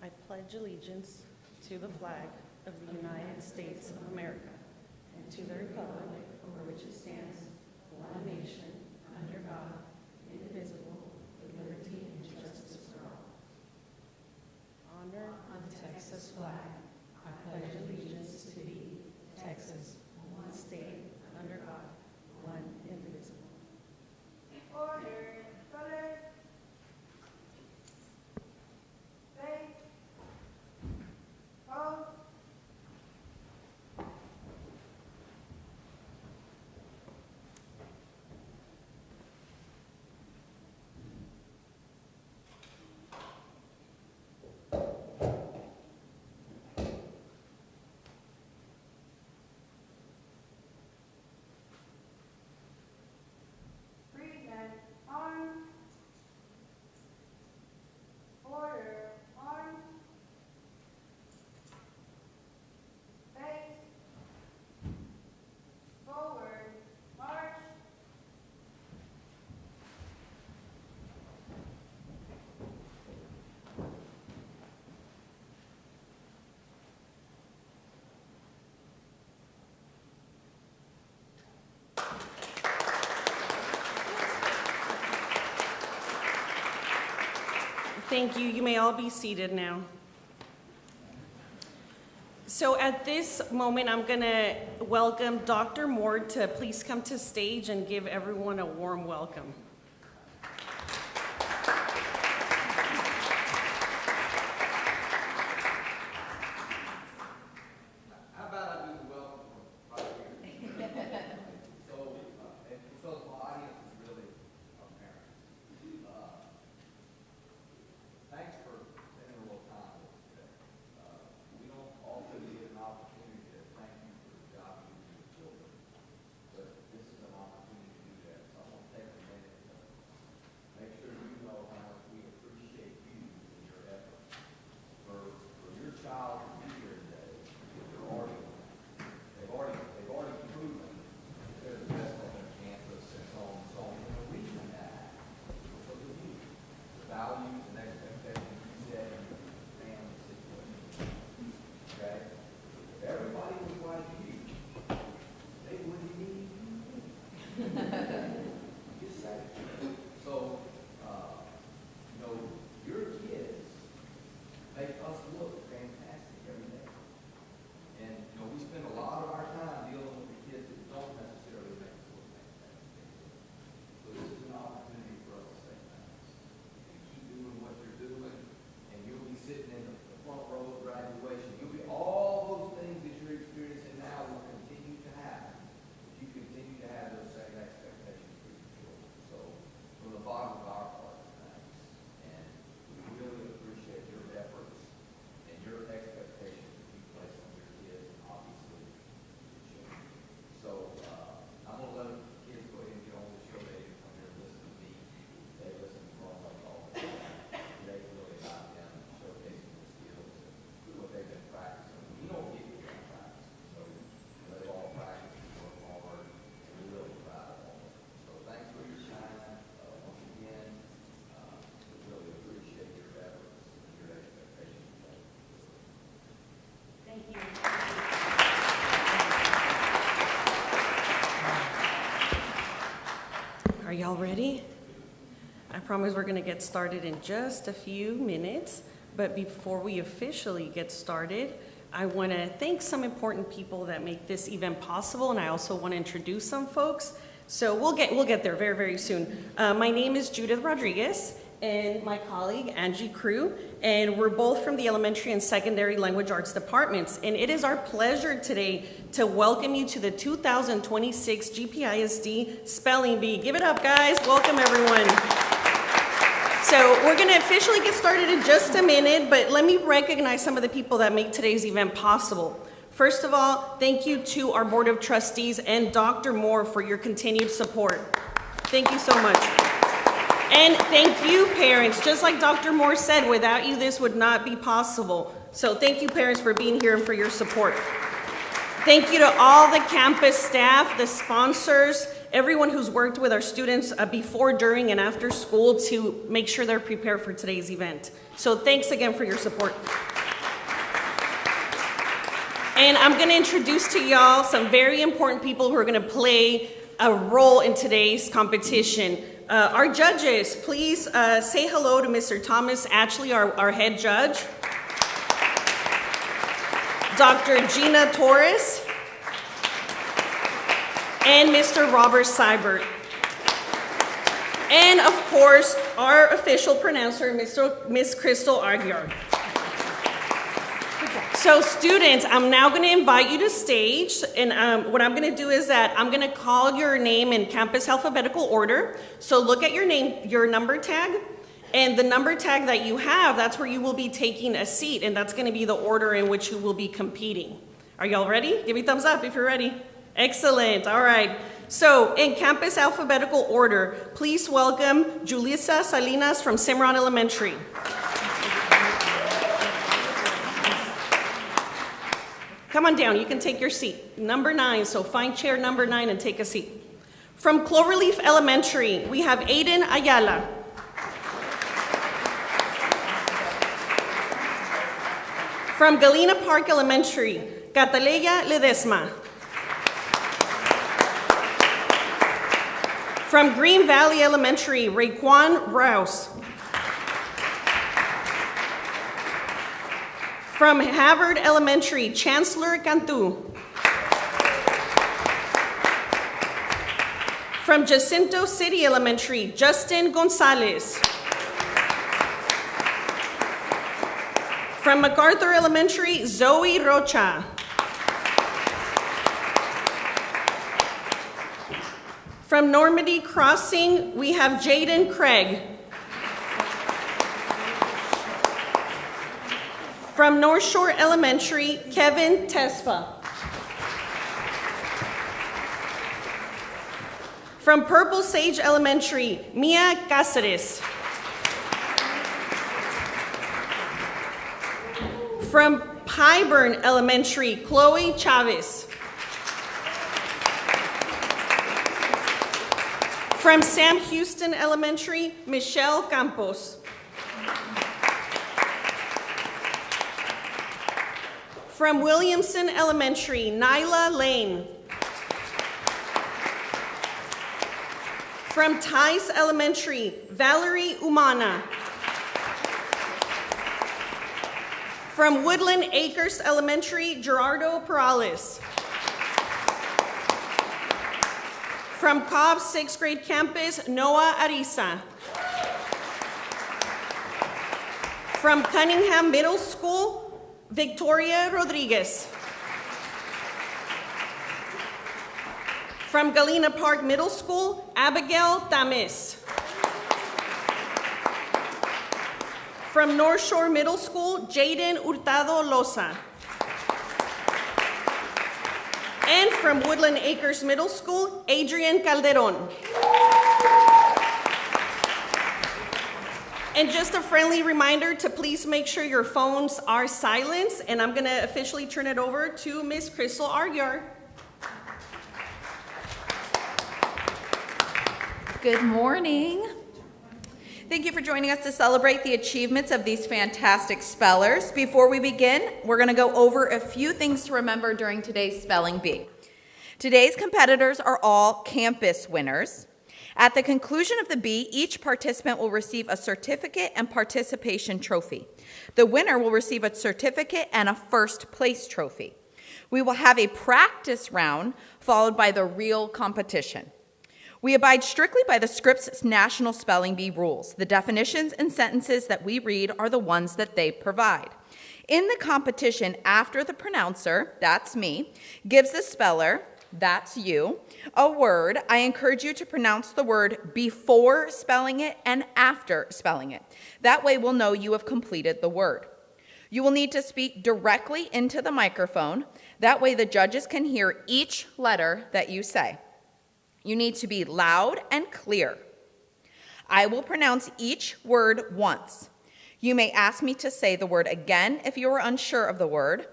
I pledge allegiance to the flag of the United States of America and to the republic for which it stands, one nation, under God, indivisible, with liberty and justice for all. Honor the Texas flag. I pledge allegiance to thee, Texas, one state, under God, one indivisible. Order, colors, faith, hope. Present, arm. Order, arm. Face. Forward, march. Thank you. You may all be seated now. So at this moment, I'm going to welcome Dr. Moore to please come to stage and give everyone a warm welcome. Are y'all ready? I promise we're going to get started in just a few minutes, but before we officially get started, I want to thank some important people that make this event possible, and I also want to introduce some folks. So we'll get there very, very soon. My name is Judith Rodriguez, and my colleague Angie Crew, and we're both from the elementary and secondary language arts departments. And it is our pleasure today to welcome you to the 2026 I.S.D Spelling Bee. Give it up, guys. Welcome, everyone. So we're going to officially get started in just a minute, but let me recognize some of the people that make today's event possible. First of all, thank you to our Board of Trustees and Dr. Moore for your continued support. Thank you so much. And thank you, parents. Just like Dr. Moore said, without you, this would not be possible. So thank you, parents, for being here and for your support. Thank you to all the campus staff, the sponsors, everyone who's worked with our students before, during, and after school to make sure they're prepared for today's event. So thanks again for your support. And I'm going to introduce to y'all some very important people who are going to play a role in today's competition. Our judges, please say hello to Mr. Thomas Ashley, our head judge. Dr. Gina Torres. And Mr. Robert Seibert. And of course, our official pronouncer, Miss Crystal Aguiar. So students, I'm now going to invite you to stage, and what I'm going to do is that I'm going to call your name in campus alphabetical order. So look at your name, your number tag, and the number tag that you have, that's where you will be taking a seat, and that's going to be the order in which you will be competing. Are y'all ready? Give me a thumbs up if you're ready. Excellent. All right. So in campus alphabetical order, please welcome Julissa Salinas from Cimarron Elementary. Come on down, you can take your seat. Number 9, so find chair number 9 and take a seat. From Cloverleaf Elementary, we have Aiden Ayala. From Galena Park Elementary, Cataleya Ledesma. From Green Valley Elementary, Raekwon Rouse. From Havard Elementary, Chancellor Cantu. From Jacinto City Elementary, Justin Gonzalez. From MacArthur Elementary, Zoe Rocha. From Normandy Crossing, we have Jaden Craig. From North Shore Elementary, Kevin Tesfa. From Purple Sage Elementary, Mia Cáceres. From Pyburn Elementary, Chloe Chavez. From Sam Houston Elementary, Michelle Campos. From Williamson Elementary, Nyla Lane. From Tice Elementary, Valerie Umana. From Woodland Acres Elementary, Gerardo Perales. From Cobb 6th grade campus, Noah Arisa. From Cunningham Middle School, Victoria Rodriguez. From Galena Park Middle School, Abigail Tamis. From North Shore Middle School, Jaden Hurtado Loza. And from Woodland Acres Middle School, Adrian Calderon. And just a friendly reminder to please make sure your phones are silenced, and I'm gonna officially turn it over to Ms. Crystal Arguer. Good morning. Thank you for joining us to celebrate the achievements of these fantastic spellers. Before we begin, we're going to go over a few things to remember during today's Spelling Bee. Today's competitors are all campus winners. At the conclusion of the bee, each participant will receive a certificate and participation trophy. The winner will receive a certificate and a first place trophy. We will have a practice round followed by the real competition. We abide strictly by the Scripps National Spelling Bee rules. The definitions and sentences that we read are the ones that they provide. In the competition, after the pronouncer, that's me, gives the speller, that's you, a word, I encourage you to pronounce the word before spelling it and after spelling it. That way we'll know you have completed the word. You will need to speak directly into the microphone. That way the judges can hear each letter that you say. You need to be loud and clear. I will pronounce each word once. You may ask me to say the word again if you are unsure of the word.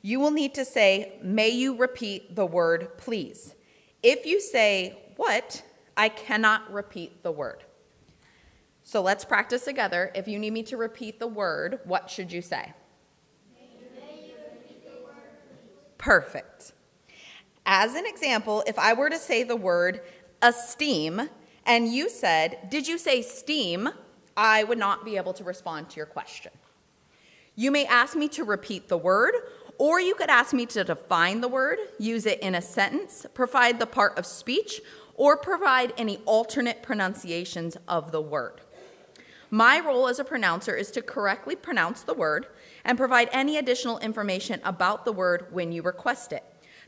You will need to say, may you repeat the word, please. If you say, what, I cannot repeat the word. So let's practice together. If you need me to repeat the word, what should you say? May you repeat the word, please. Perfect. As an example, if I were to say the word esteem, and you said, did you say steam? I would not be able to respond to your question. You may ask me to repeat the word, or you could ask me to define the word, use it in a sentence, provide the part of speech, or provide any alternate pronunciations of the word. My role as a pronouncer is to correctly pronounce the word and provide any additional information about the word when you request it.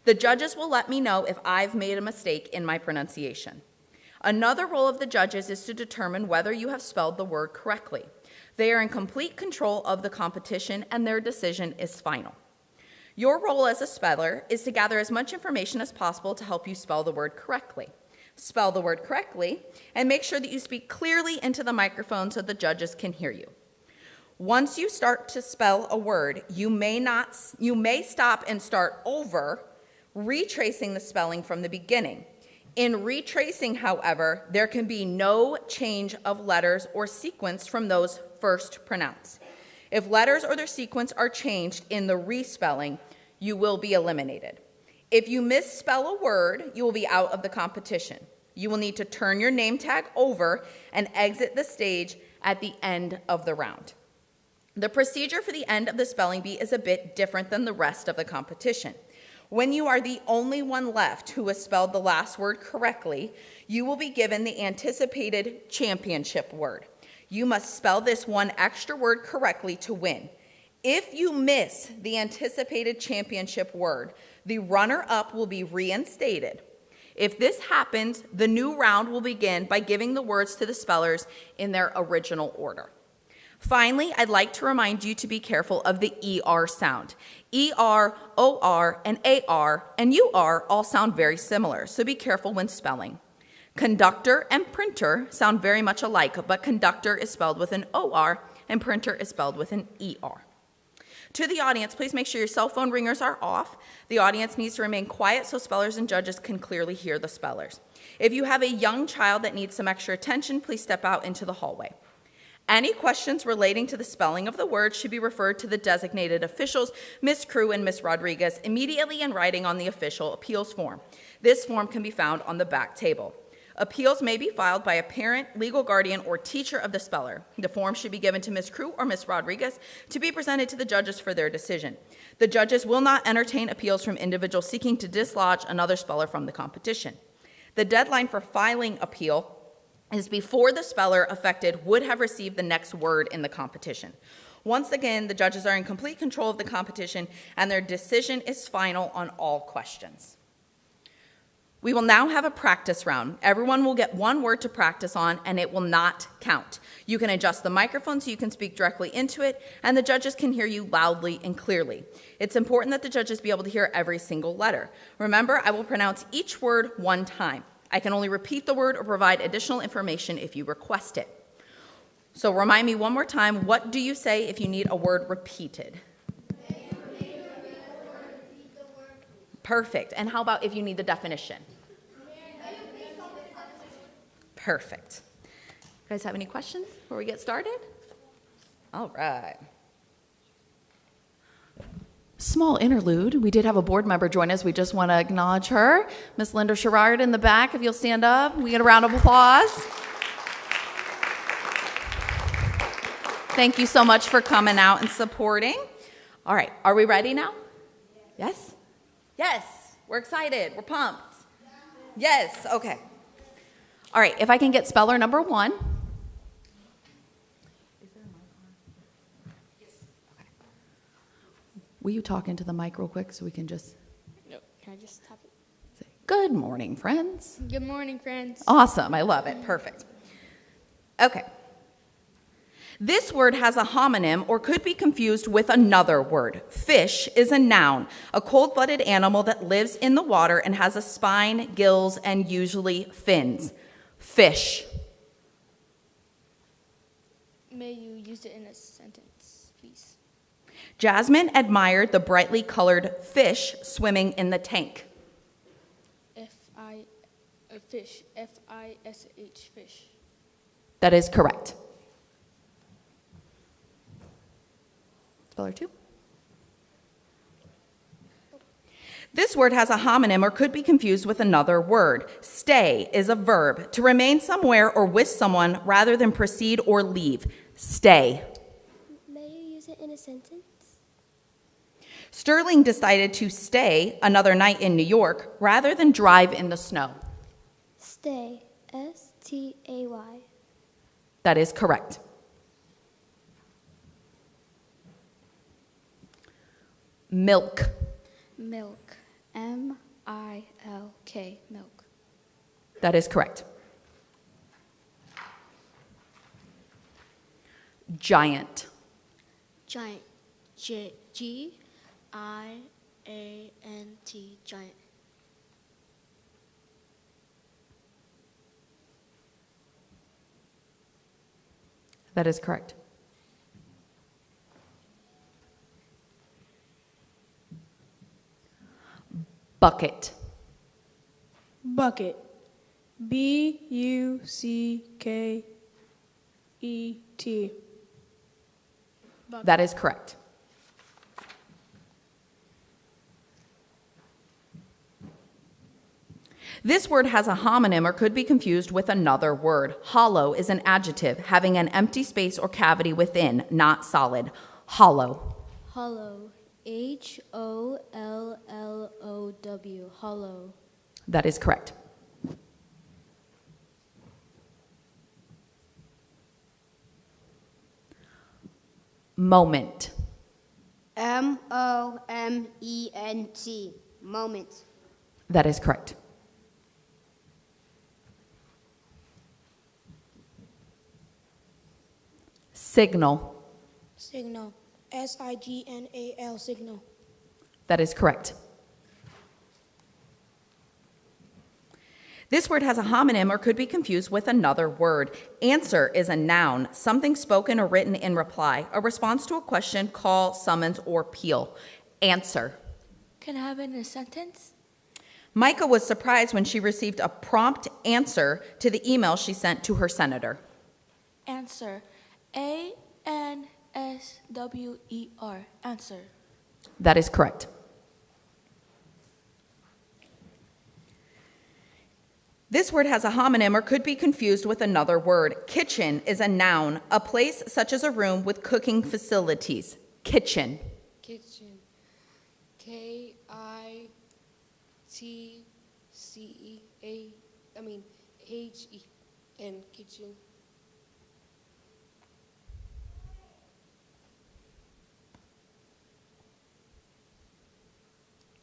The judges will let me know if I've made a mistake in my pronunciation. Another role of the judges is to determine whether you have spelled the word correctly. They are in complete control of the competition, and their decision is final. Your role as a speller is to gather as much information as possible to help you spell the word correctly. Spell the word correctly, and make sure that you speak clearly into the microphone so the judges can hear you. Once you start to spell a word, you may stop and start over, retracing the spelling from the beginning. In retracing, however, there can be no change of letters or sequence from those first pronounced. If letters or their sequence are changed in the respelling, you will be eliminated. If you misspell a word, you will be out of the competition. You will need to turn your name tag over and exit the stage at the end of the round. The procedure for the end of the spelling bee is a bit different than the rest of the competition. When you are the only one left who has spelled the last word correctly, you will be given the anticipated championship word. You must spell this one extra word correctly to win. If you miss the anticipated championship word, the runner-up will be reinstated. If this happens, the new round will begin by giving the words to the spellers in their original order. Finally, I'd like to remind you to be careful of the ER sound. ER, OR, and AR, and UR all sound very similar, so be careful when spelling. Conductor and printer sound very much alike, but conductor is spelled with an OR and printer is spelled with an ER. To the audience, please make sure your cell phone ringers are off. The audience needs to remain quiet so spellers and judges can clearly hear the spellers. If you have a young child that needs some extra attention, please step out into the hallway. Any questions relating to the spelling of the word should be referred to the designated officials, Ms. Crew and Ms. Rodriguez, immediately in writing on the official appeals form. This form can be found on the back table. Appeals may be filed by a parent, legal guardian, or teacher of the speller. The form should be given to Ms. Crew or Ms. Rodriguez to be presented to the judges for their decision. The judges will not entertain appeals from individuals seeking to dislodge another speller from the competition. The deadline for filing appeal is before the speller affected would have received the next word in the competition. Once again, the judges are in complete control of the competition and their decision is final on all questions. We will now have a practice round. Everyone will get one word to practice on and it will not count. You can adjust the microphone so you can speak directly into it and the judges can hear you loudly and clearly. It's important that the judges be able to hear every single letter. Remember, I will pronounce each word one time. I can only repeat the word or provide additional information if you request it. So remind me one more time, what do you say if you need a word repeated? Perfect. And how about if you need the definition? Perfect. You guys have any questions before we get started? All right. Small interlude. We did have a board member join us. We just want to acknowledge her. Miss Linda Sherrard in the back, if you'll stand up. We get a round of applause. Thank you so much for coming out and supporting. All right, are we ready now? Yes? Yes, we're excited. We're pumped. Yes, okay. All right, if I can get speller number 1. Will you talk into the mic real quick so we can just... No, can I just tap it? say, good morning, friends. Good morning, friends. Awesome, I love it, perfect. Okay. This word has a homonym or could be confused with another word. Fish is a noun, a cold-blooded animal that lives in the water and has a spine, gills, and usually fins. Fish. May you use it in a sentence, please? Jasmine admired the brightly colored fish swimming in the tank. Fish, F-I-S-H, fish. That is correct. Speller 2. This word has a homonym or could be confused with another word. Stay is a verb, to remain somewhere or with someone rather than proceed or leave. Stay. May you use it in a sentence? Sterling decided to stay another night in New York rather than drive in the snow. Stay, S-T-A-Y. That is correct. Milk. Milk, M-I-L-K, milk. That is correct. Giant. Giant, G-I-A-N-T, giant. That is correct. Bucket. Bucket. B-U-C-K-E-T. That is correct. This word has a homonym or could be confused with another word. Hollow is an adjective having an empty space or cavity within, not solid. Hollow. Hollow. Holllow. Hollow. That is correct. Moment. moment. Moment. That is correct. Signal. Signal. Signal. Signal. That is correct. This word has a homonym or could be confused with another word. Answer is a noun, something spoken or written in reply, a response to a question, call, summons, or peal. Answer. Can I have it in a sentence? Micah was surprised when she received a prompt answer to the email she sent to her senator. Answer. ANSWER. Answer. That is correct. This word has a homonym or could be confused with another word. Kitchen is a noun, a place such as a room with cooking facilities. Kitchen. Kitchen. Kitchen. Kitchen.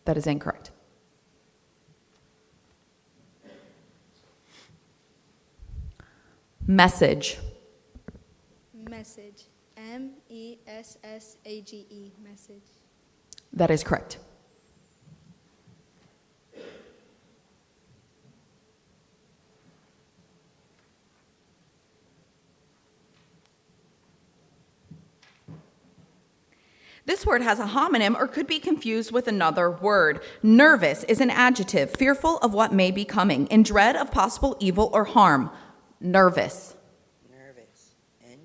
That is incorrect. Message. Message. MESSAGE. Message. That is correct. This word has a homonym or could be confused with another word. Nervous is an adjective, fearful of what may be coming, in dread of possible evil or harm. Nervous. Nervous. Nervous.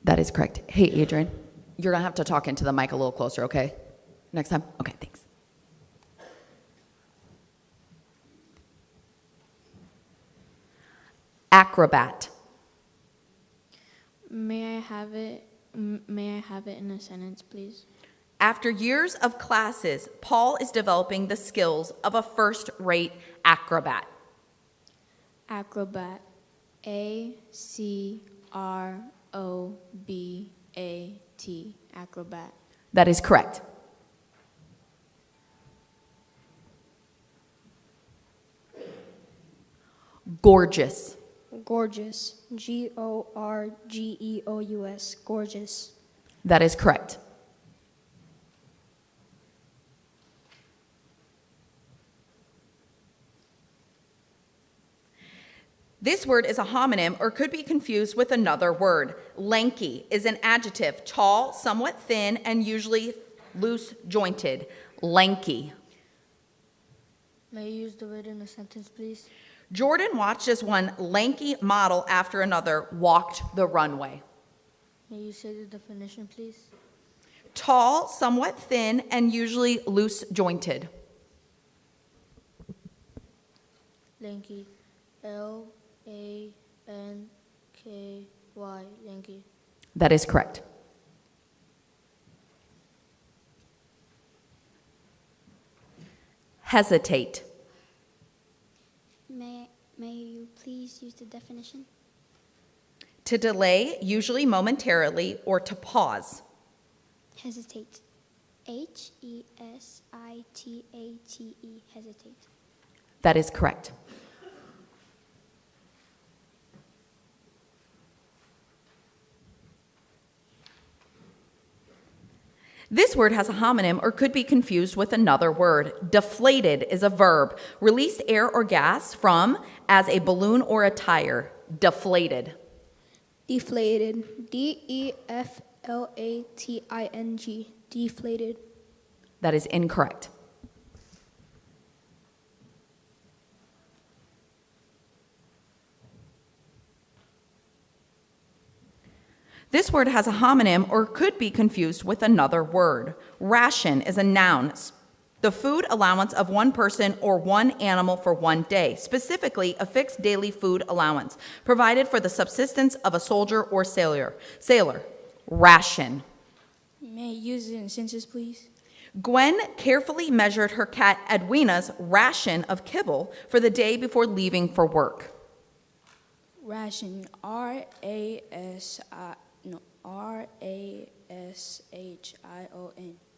That is correct. Hey, Adrian, you're going to have to talk into the mic a little closer, okay? Next time? Okay, thanks. Acrobat. May I have it in a sentence, please? After years of classes, Paul is developing the skills of a first-rate acrobat. Acrobat. ACROBAT. Acrobat. That is correct. Gorgeous. Gorgeous. GORGEOUS. Gorgeous. That is correct. This word is a homonym or could be confused with another word. Lanky is an adjective, tall, somewhat thin, and usually loose jointed. Lanky. May you use the word in a sentence, please? Jordan watched as one lanky model after another walked the runway. May you say the definition, please? Tall, somewhat thin, and usually loose jointed. Lanky. LANKY. Lanky. That is correct. Hesitate. May you please use the definition? To delay, usually momentarily, or to pause. Hesitate. HESITATE. Hesitate. That is correct. This word has a homonym or could be confused with another word. Deflated is a verb. Release air or gas from as a balloon or a tire. Deflated. Deflated. DEFLATING. Deflated. That is incorrect. This word has a homonym or could be confused with another word. Ration is a noun. the food allowance of one person or one animal for one day, specifically a fixed daily food allowance, provided for the subsistence of a soldier or sailor. Ration. May I use it in a sentence, please? Gwen carefully measured her cat Edwina's ration of kibble for the day before leaving for work. Ration. R-A-S-H-I-O-N.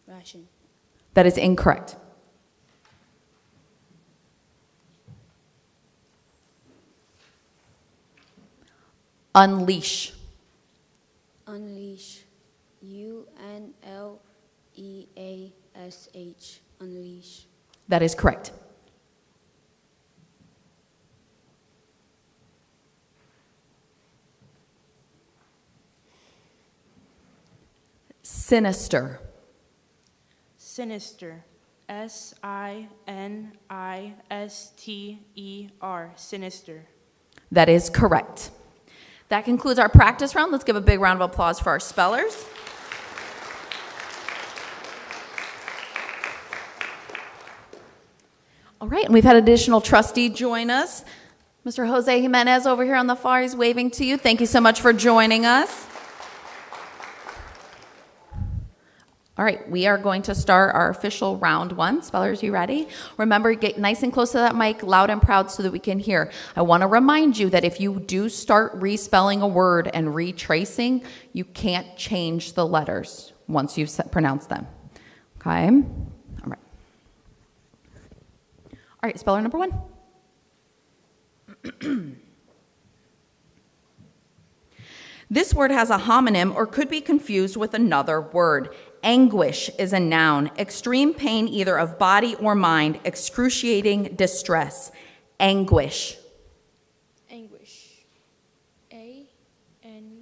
Ration. That is incorrect. Unleash. Unleash. U-N-L-E-A-S-H. Unleash. That is correct. Sinister. Sinister. S-I-N-I-S-T-E-R. Sinister. That is correct. That concludes our practice round. Let's give a big round of applause for our spellers. All right, and we've had an additional trustee join us. Mr. Jose Jimenez over here on the far, he's waving to you. Thank you so much for joining us. All right, we are going to start our official round one. Spellers, you ready? Remember, get nice and close to that mic, loud and proud so that we can hear. I want to remind you that if you do start respelling a word and retracing, you can't change the letters once you've pronounced them. Okay? All right. All right, speller number one. This word has a homonym or could be confused with another word. Anguish is a noun. Extreme pain either of body or mind. Excruciating distress. Anguish. Anguish. A-N-G-U-I-S-H.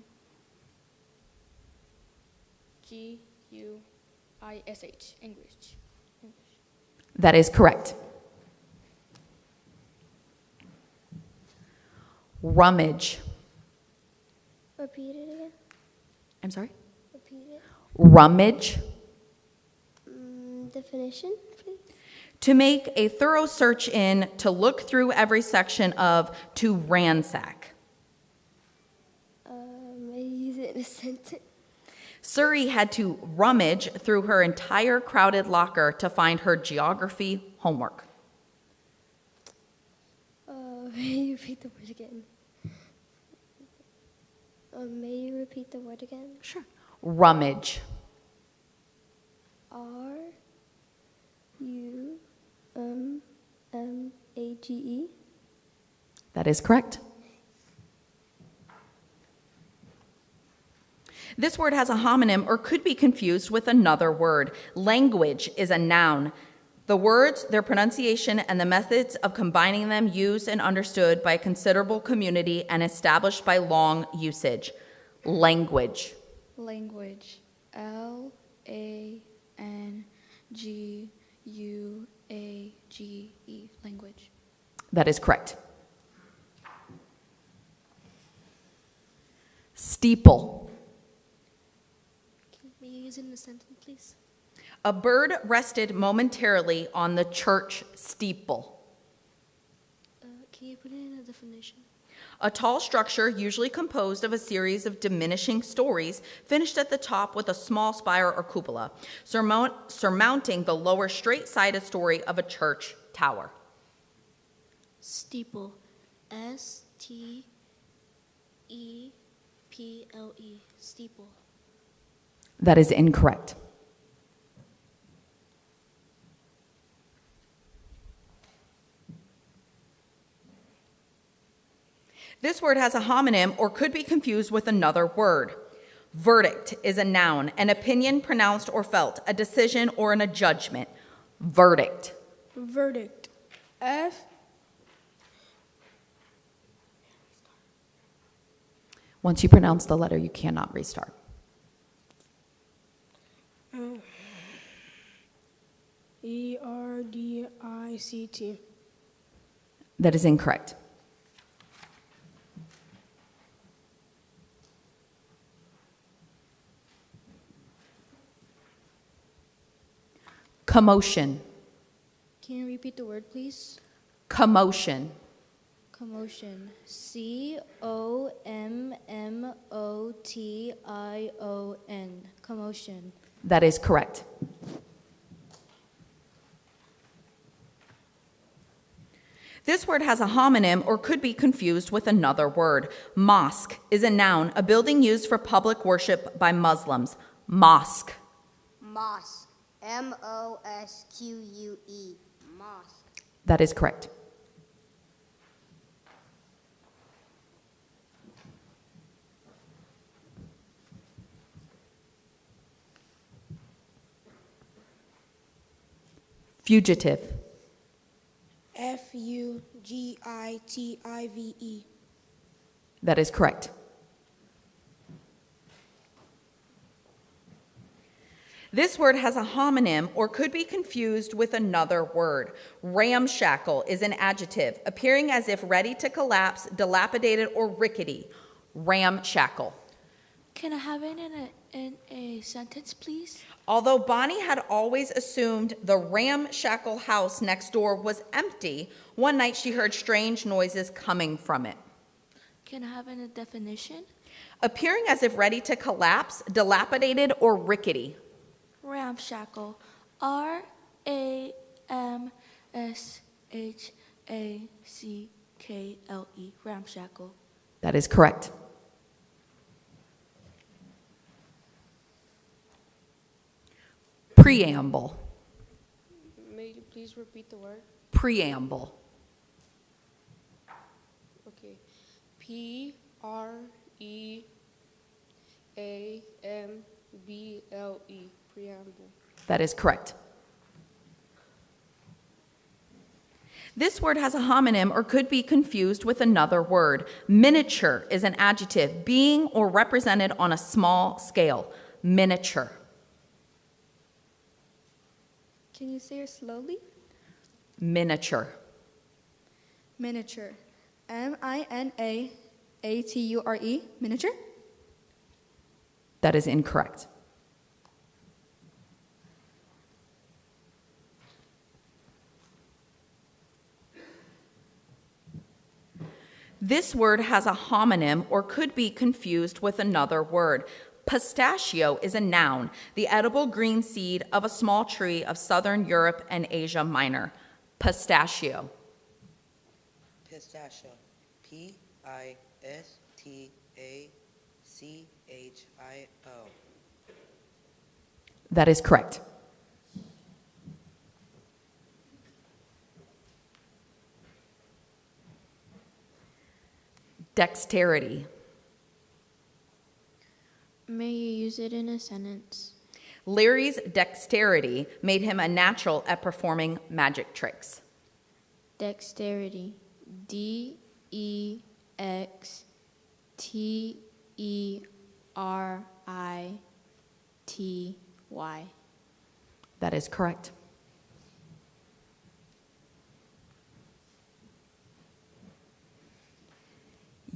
Anguish. That is correct. Rummage. Repeat it again. I'm sorry? Repeat it. Rummage. Definition, please. To make a thorough search in, to look through every section of, to ransack. I use it in a sentence. Surrey had to rummage through her entire crowded locker to find her geography homework. May you repeat the word again? May you repeat the word again? Sure. Rummage. R-U-M-M-A-G-E. That is correct. This word has a homonym or could be confused with another word. Language is a noun. The words, their pronunciation, and the methods of combining them used and understood by a considerable community and established by long usage. Language. Language. L-A-N-G-U-A-G-E. Language. That is correct. Steeple. May you use it in a sentence, please? A bird rested momentarily on the church steeple. Can you put it in a definition? A tall structure, usually composed of a series of diminishing stories, finished at the top with a small spire or cupola, surmounting the lower straight-sided story of a church tower. Steeple. S-T-E-P-L-E. Steeple. That is incorrect. This word has a homonym or could be confused with another word. Verdict is a noun, an opinion pronounced or felt, a decision or a judgment. Verdict. Verdict. F. Once you pronounce the letter, you cannot restart. E-R-D-I-C-T. That is incorrect. Commotion. Can you repeat the word, please? Commotion. Commotion. COMMOTION. Commotion. That is correct. This word has a homonym or could be confused with another word. Mosque is a noun, a building used for public worship by Muslims. Mosque. Mosque. MOSQUE. Mosque. That is correct. Fugitive. FUGITIVE. That is correct. This word has a homonym or could be confused with another word. Ramshackle is an adjective, appearing as if ready to collapse, dilapidated, or rickety. Ramshackle. Can I have it in a sentence, please? Although Bonnie had always assumed the ramshackle house next door was empty, one night she heard strange noises coming from it. Can I have it in a definition? Appearing as if ready to collapse, dilapidated, or rickety. Ramshackle. RAMSHACKLE. Ramshackle. That is correct. Preamble. May you please repeat the word? Preamble. Okay. PREAMBLE. Preamble. That is correct. This word has a homonym or could be confused with another word. Miniature is an adjective, being or represented on a small scale. Miniature. Can you say it slowly? Miniature. Miniature. MINAATURE. Miniature? That is incorrect. This word has a homonym or could be confused with another word. Pistachio is a noun, the edible green seed of a small tree of southern Europe and Asia Minor. Pistachio. Pistachio. PISTACHIO. That is correct. Dexterity. May you use it in a sentence? Larry's dexterity made him a natural at performing magic tricks. Dexterity. DEXTERITY. That is correct.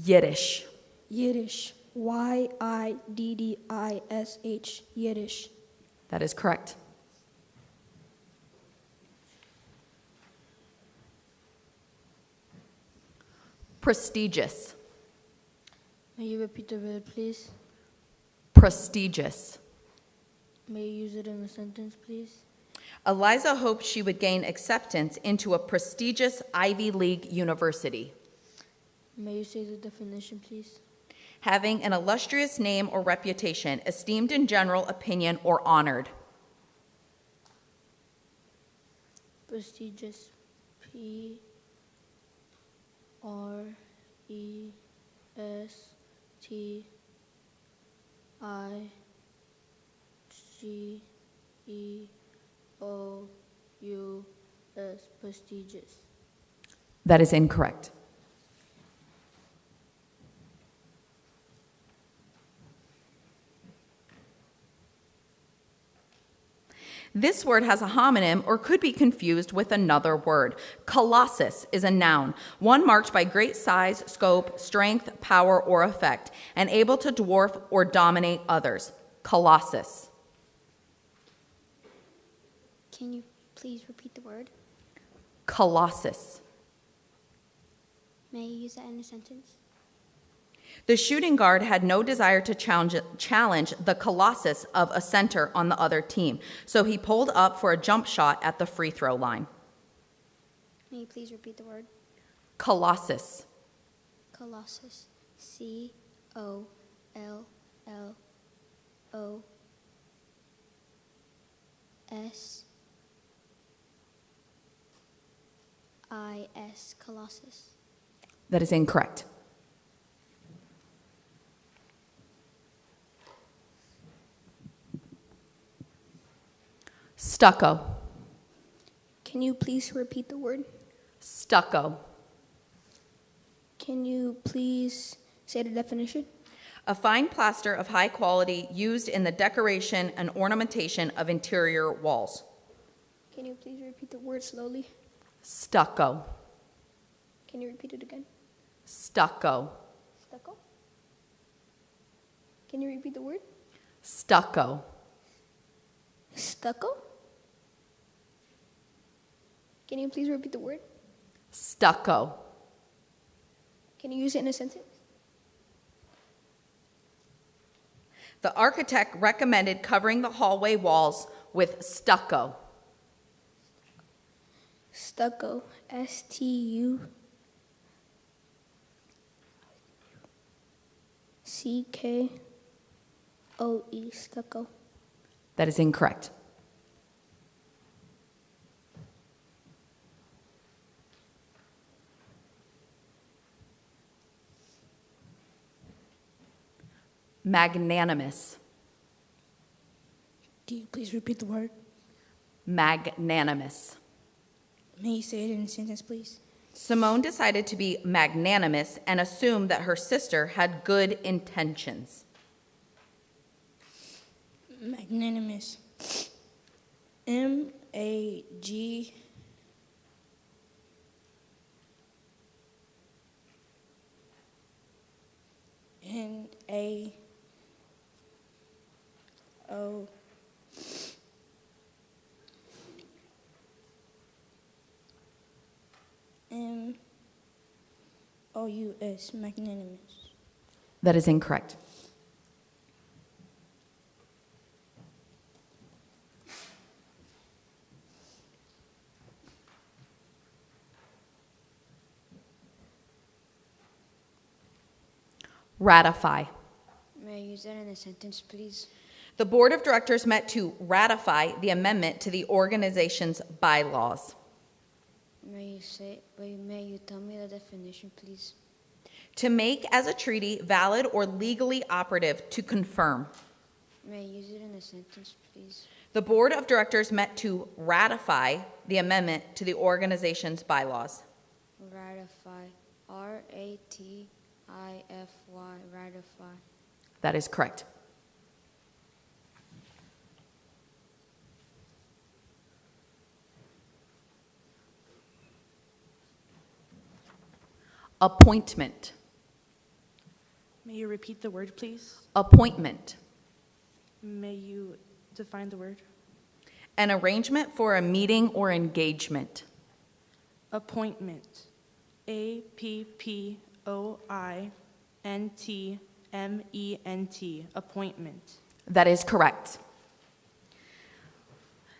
Yiddish. Yiddish. YIDDISH. Yiddish. That is correct. Prestigious. May you repeat the word, please? Prestigious. May you use it in a sentence, please? Eliza hoped she would gain acceptance into a prestigious Ivy League university. May you say the definition, please? Having an illustrious name or reputation, esteemed in general opinion or honored. Prestigious. PRESTIGIOUS. Prestigious. That is incorrect. This word has a homonym or could be confused with another word. Colossus is a noun, one marked by great size, scope, strength, power, or effect, and able to dwarf or dominate others. Colossus. Can you please repeat the word? Colossus. May you use that in a sentence? The shooting guard had no desire to challenge the colossus of a center on the other team, so he pulled up for a jump shot at the free throw line. May you please repeat the word? Colossus. Colossus. C-O-L-L-O-S-I-S. Colossus. That is incorrect. Stucco. Can you please repeat the word? Stucco. Can you please say the definition? A fine plaster of high quality used in the decoration and ornamentation of interior walls. Can you please repeat the word slowly? Stucco. Can you repeat it again? Stucco. Stucco? Can you repeat the word? Stucco. Stucco? Can you please repeat the word? Stucco. Can you use it in a sentence? The architect recommended covering the hallway walls with stucco. Stucco. S-T-U-C-K-O-E. Stucco. That is incorrect. Magnanimous. Do you please repeat the word? Magnanimous. May you say it in a sentence, please? Simone decided to be magnanimous and assumed that her sister had good intentions. Magnanimous. M-A-G. N-A-O. M-O-U-S. Magnanimous. That is incorrect. Ratify. May I use that in a sentence, please? The board of directors met to ratify the amendment to the organization's bylaws. May you tell me the definition, please? To make as a treaty valid or legally operative, to confirm. May I use it in a sentence, please? The board of directors met to ratify the amendment to the organization's bylaws. Ratify. R-A-T-I-F-Y. Ratify. That is correct. Appointment. May you repeat the word, please? Appointment. May you define the word? An arrangement for a meeting or engagement. Appointment. A-P-P-O-I-N-T-M-E-N-T. Appointment. That is correct.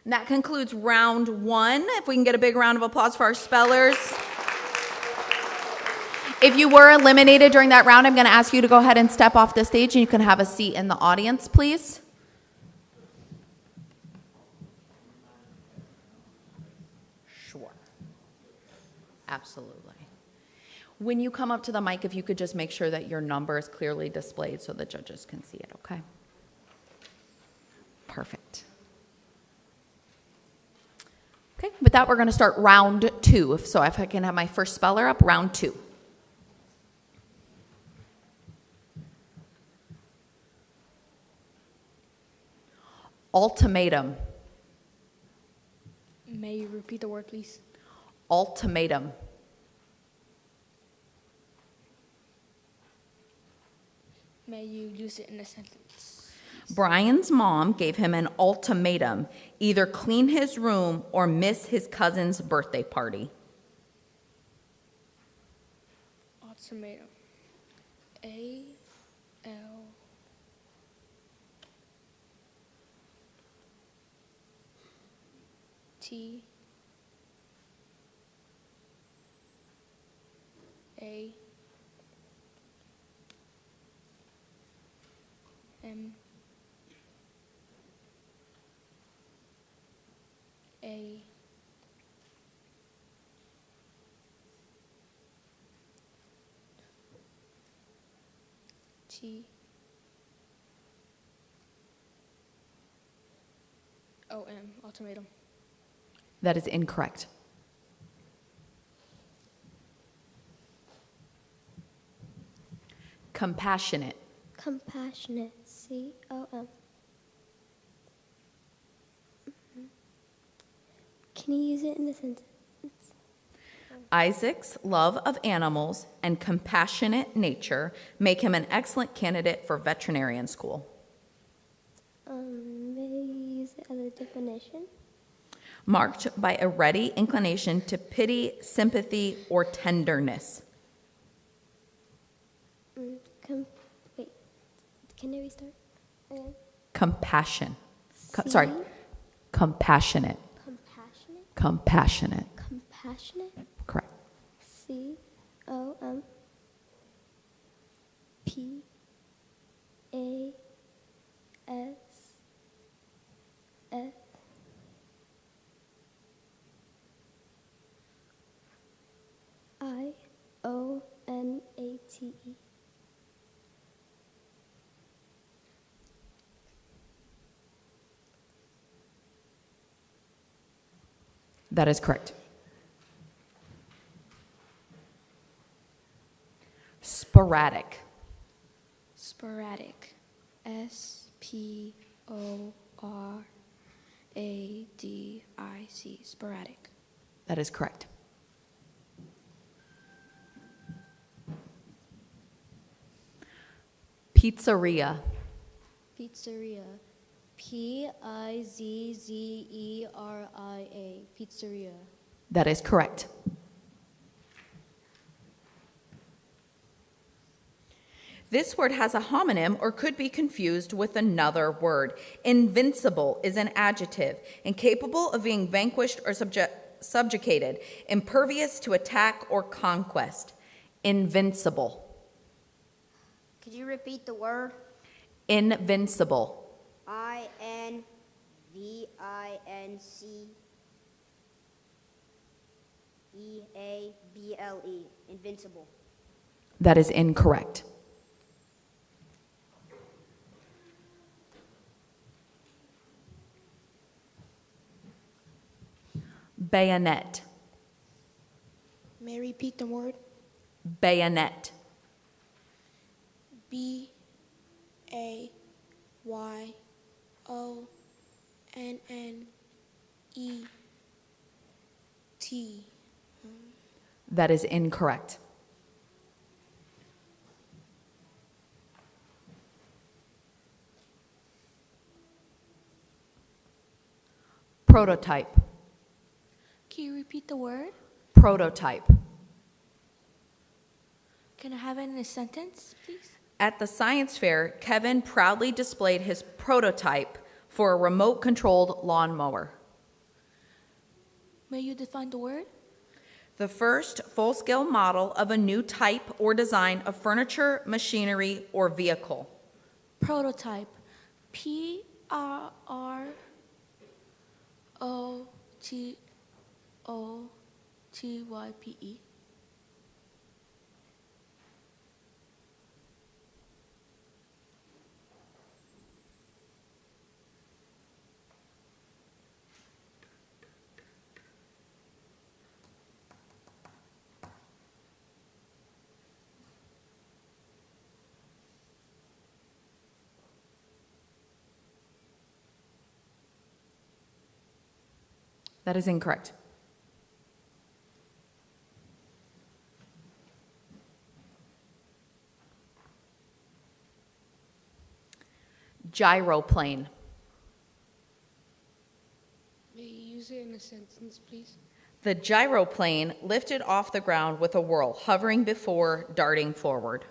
And that concludes round one. If we can get a big round of applause for our spellers. If you were eliminated during that round, I'm going to ask you to go ahead and step off the stage, and you can have a seat in the audience, please. Sure. Absolutely. When you come up to the mic, if you could just make sure that your number is clearly displayed so the judges can see it, okay? Perfect. Okay, with that, we're going to start round two. So if I can have my first speller up, round two. Ultimatum. May you repeat the word, please? Ultimatum. May you use it in a sentence? Brian's mom gave him an ultimatum: either clean his room or miss his cousin's birthday party. Ultimatum. A L T A M A T O M. Ultimatum. That is incorrect. Compassionate. Compassionate. COM. Can you use it in a sentence? Isaac's love of animals and compassionate nature make him an excellent candidate for veterinarian school. May you use it as a definition? Marked by a ready inclination to pity, sympathy, or tenderness. Wait, can I restart again? Compassion. C- Sorry, compassionate. Compassionate? Compassionate. Compassionate? Correct. COM PASS IONATE. That is correct. Sporadic. Sporadic. SPORADIC. Sporadic. That is correct. Pizzeria. Pizzeria. PIZZERIA. Pizzeria. That is correct. This word has a homonym or could be confused with another word. Invincible is an adjective, incapable of being vanquished or subjugated, impervious to attack or conquest. Invincible. Could you repeat the word? Invincible. INVINCEABLE. Invincible. That is incorrect. Bayonet. May I repeat the word? Bayonet. BAYONNET. That is incorrect. Prototype. Can you repeat the word? Prototype. Can I have it in a sentence, please? At the science fair, Kevin proudly displayed his prototype for a remote-controlled lawnmower. May you define the word? The first full-scale model of a new type or design of furniture, machinery, or vehicle. Prototype. PROTOTYPE. That is incorrect. Gyroplane. May you use it in a sentence, please? The gyroplane lifted off the ground with a whirl, hovering before darting forward.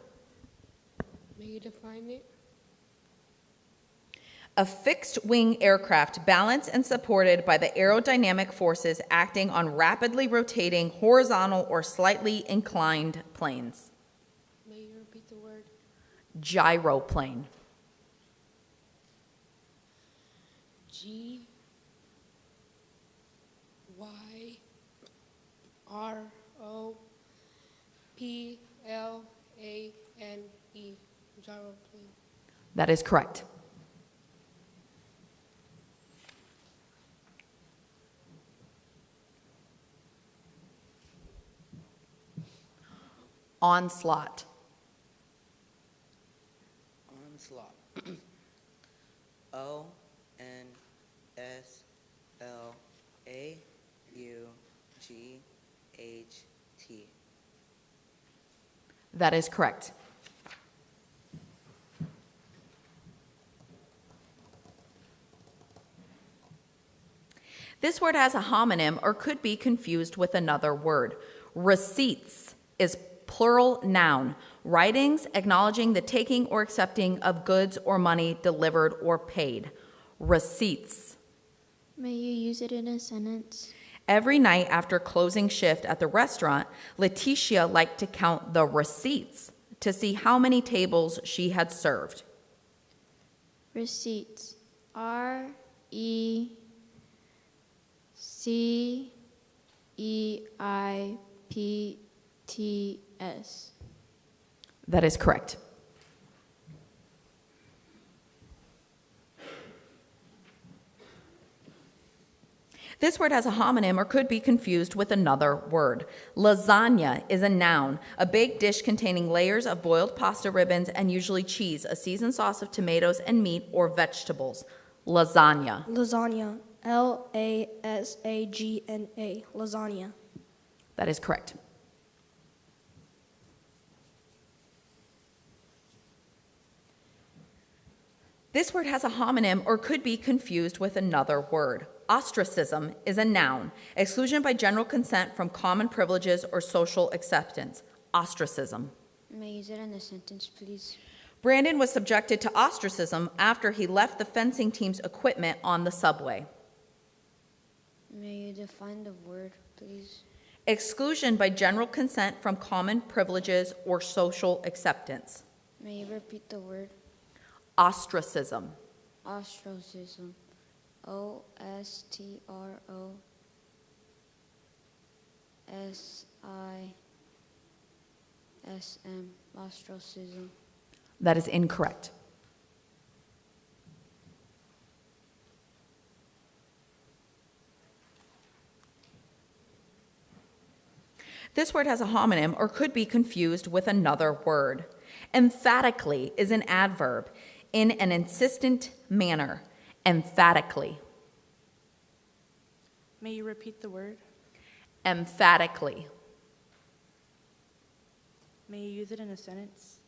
May you define it? A fixed-wing aircraft balanced and supported by the aerodynamic forces acting on rapidly rotating horizontal or slightly inclined planes. May you repeat the word? Gyroplane. Gyroplane. Gyroplane. That is correct. Onslaught. Onslaught. O-N-S-L-A-U-G-H-T. That is correct. This word has a homonym or could be confused with another word. Receipts is plural noun. Writings acknowledging the taking or accepting of goods or money delivered or paid. Receipts. May you use it in a sentence? Every night after closing shift at the restaurant, Letitia liked to count the receipts to see how many tables she had served. Receipts. R-E-C-E-I-P-T-S. That is correct. This word has a homonym or could be confused with another word. Lasagna is a noun, a baked dish containing layers of boiled pasta ribbons and usually cheese, a seasoned sauce of tomatoes and meat or vegetables. Lasagna. Lasagna. L-A-S-A-G-N-A. Lasagna. That is correct. This word has a homonym or could be confused with another word. Ostracism is a noun, exclusion by general consent from common privileges or social acceptance. Ostracism. May you use it in a sentence, please? Brandon was subjected to ostracism after he left the fencing team's equipment on the subway. May you define the word, please? Exclusion by general consent from common privileges or social acceptance. May you repeat the word? Ostracism. Ostracism. O-S-T-R-O-S-I-S-M. Ostracism. That is incorrect. This word has a homonym or could be confused with another word. Emphatically is an adverb in an insistent manner. Emphatically. May you repeat the word? Emphatically. May you use it in a sentence?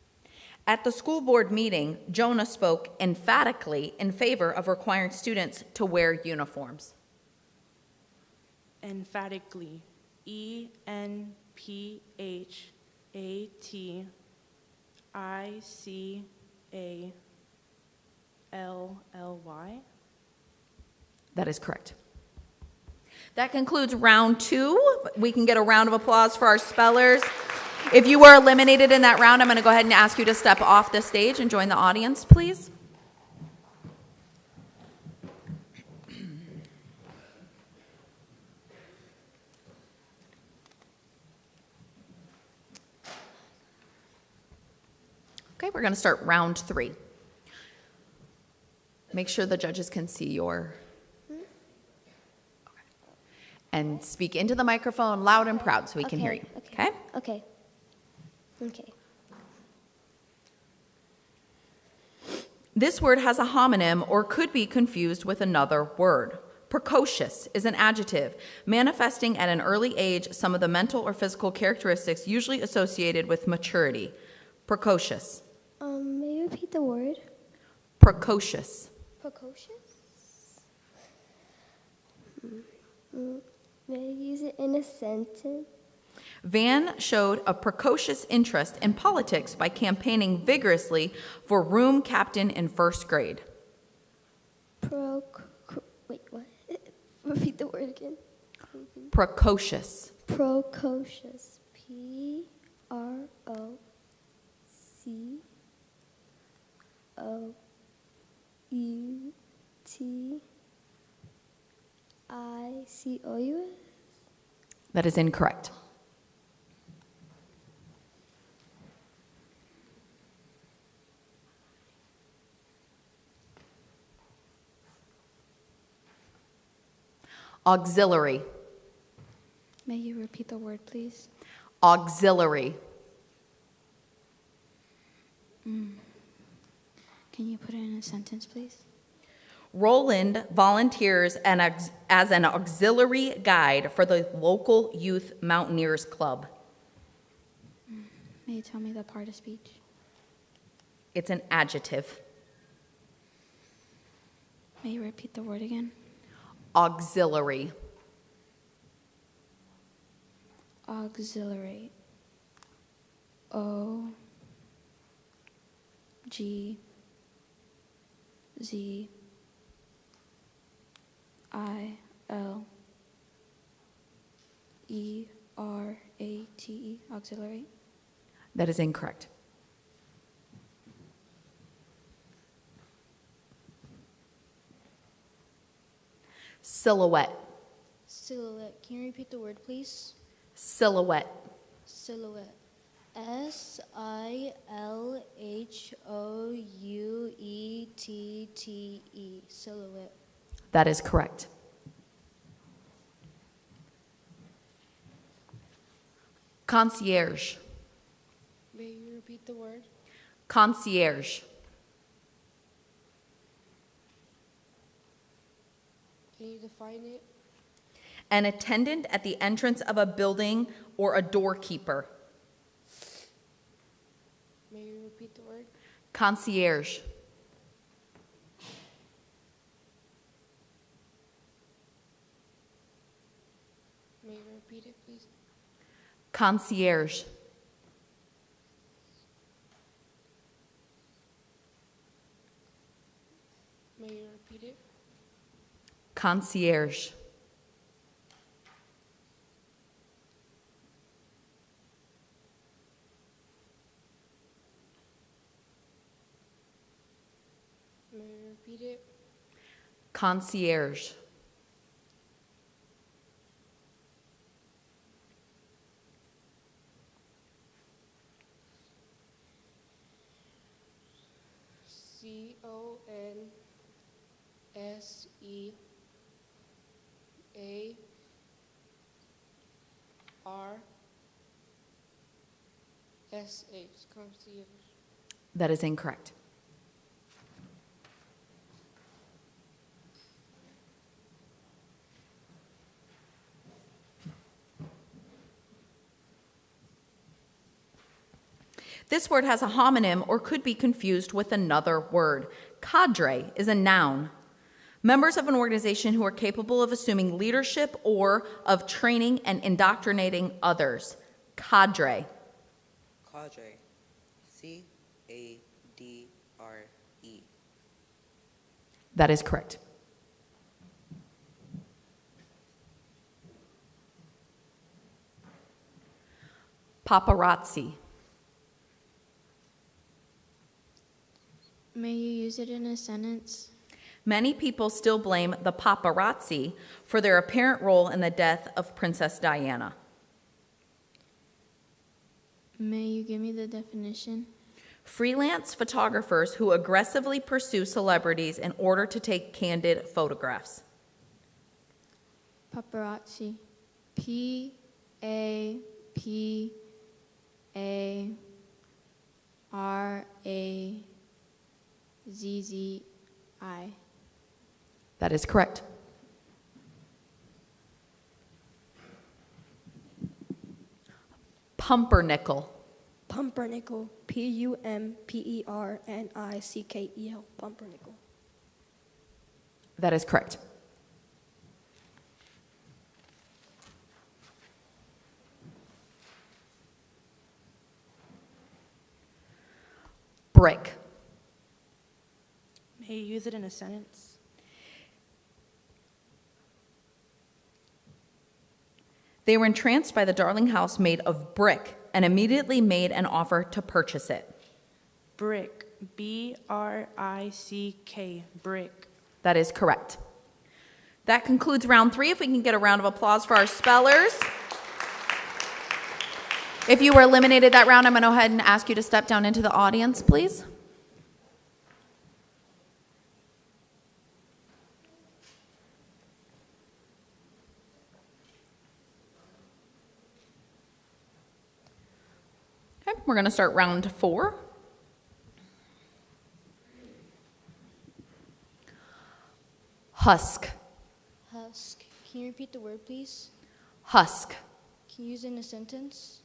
At the school board meeting, Jonah spoke emphatically in favor of requiring students to wear uniforms. Emphatically. E-N-P-H-A-T-I-C-A-L-L-Y. That is correct. That concludes round 2. We can get a round of applause for our spellers. If you were eliminated in that round, I'm going to go ahead and ask you to step off the stage and join the audience, please. Okay, we're going to start round 3. Make sure the judges can see your... And speak into the microphone loud and proud so we can hear you. Okay? Okay. Okay. This word has a homonym or could be confused with another word. Precocious is an adjective manifesting at an early age some of the mental or physical characteristics usually associated with maturity. Precocious. May you repeat the word? Precocious. Precocious? May I use it in a sentence? Van showed a precocious interest in politics by campaigning vigorously for room captain in first grade. Wait, what? Repeat the word again. Precocious. Precocious. Precocious. That is incorrect. Auxiliary. May you repeat the word, please? Auxiliary. Can you put it in a sentence, please? Roland volunteers as an auxiliary guide for the local youth mountaineers club. May you tell me the part of speech? It's an adjective. May you repeat the word again? Auxiliary. Auxiliary. O G Z I L E R A T E. Auxiliary. That is incorrect. Silhouette. Silhouette. Can you repeat the word, please? Silhouette. Silhouette. SILHOUETTE. Silhouette. That is correct. Concierge. May you repeat the word? Concierge. Can you define it? An attendant at the entrance of a building or a doorkeeper. May you repeat the word? Concierge. May you repeat it, please? Concierge. May you repeat it? Concierge. May you repeat it? Concierge. CONSEARSH. Concierge. That is incorrect. This word has a homonym or could be confused with another word. Cadre is a noun. Members of an organization who are capable of assuming leadership or of training and indoctrinating others. Cadre. Cadre. C-A-D-R-E. That is correct. Paparazzi. May you use it in a sentence? Many people still blame the paparazzi for their apparent role in the death of Princess Diana. May you give me the definition? Freelance photographers who aggressively pursue celebrities in order to take candid photographs. Paparazzi. P-A-P-A-R-A-Z-Z-I. That is correct. Pumpernickel. Pumpernickel. Pumpernickel. Pumpernickel. That is correct. brick. May you use it in a sentence? They were entranced by the darling house made of brick and immediately made an offer to purchase it. Brick. B-R-I-C-K. Brick. That is correct. That concludes round 3. If we can get a round of applause for our spellers. If you were eliminated that round, I'm going to go ahead and ask you to step down into the audience, please. Okay, we're going to start round 4. Husk. Husk. Can you repeat the word, please? Husk. Can you use it in a sentence?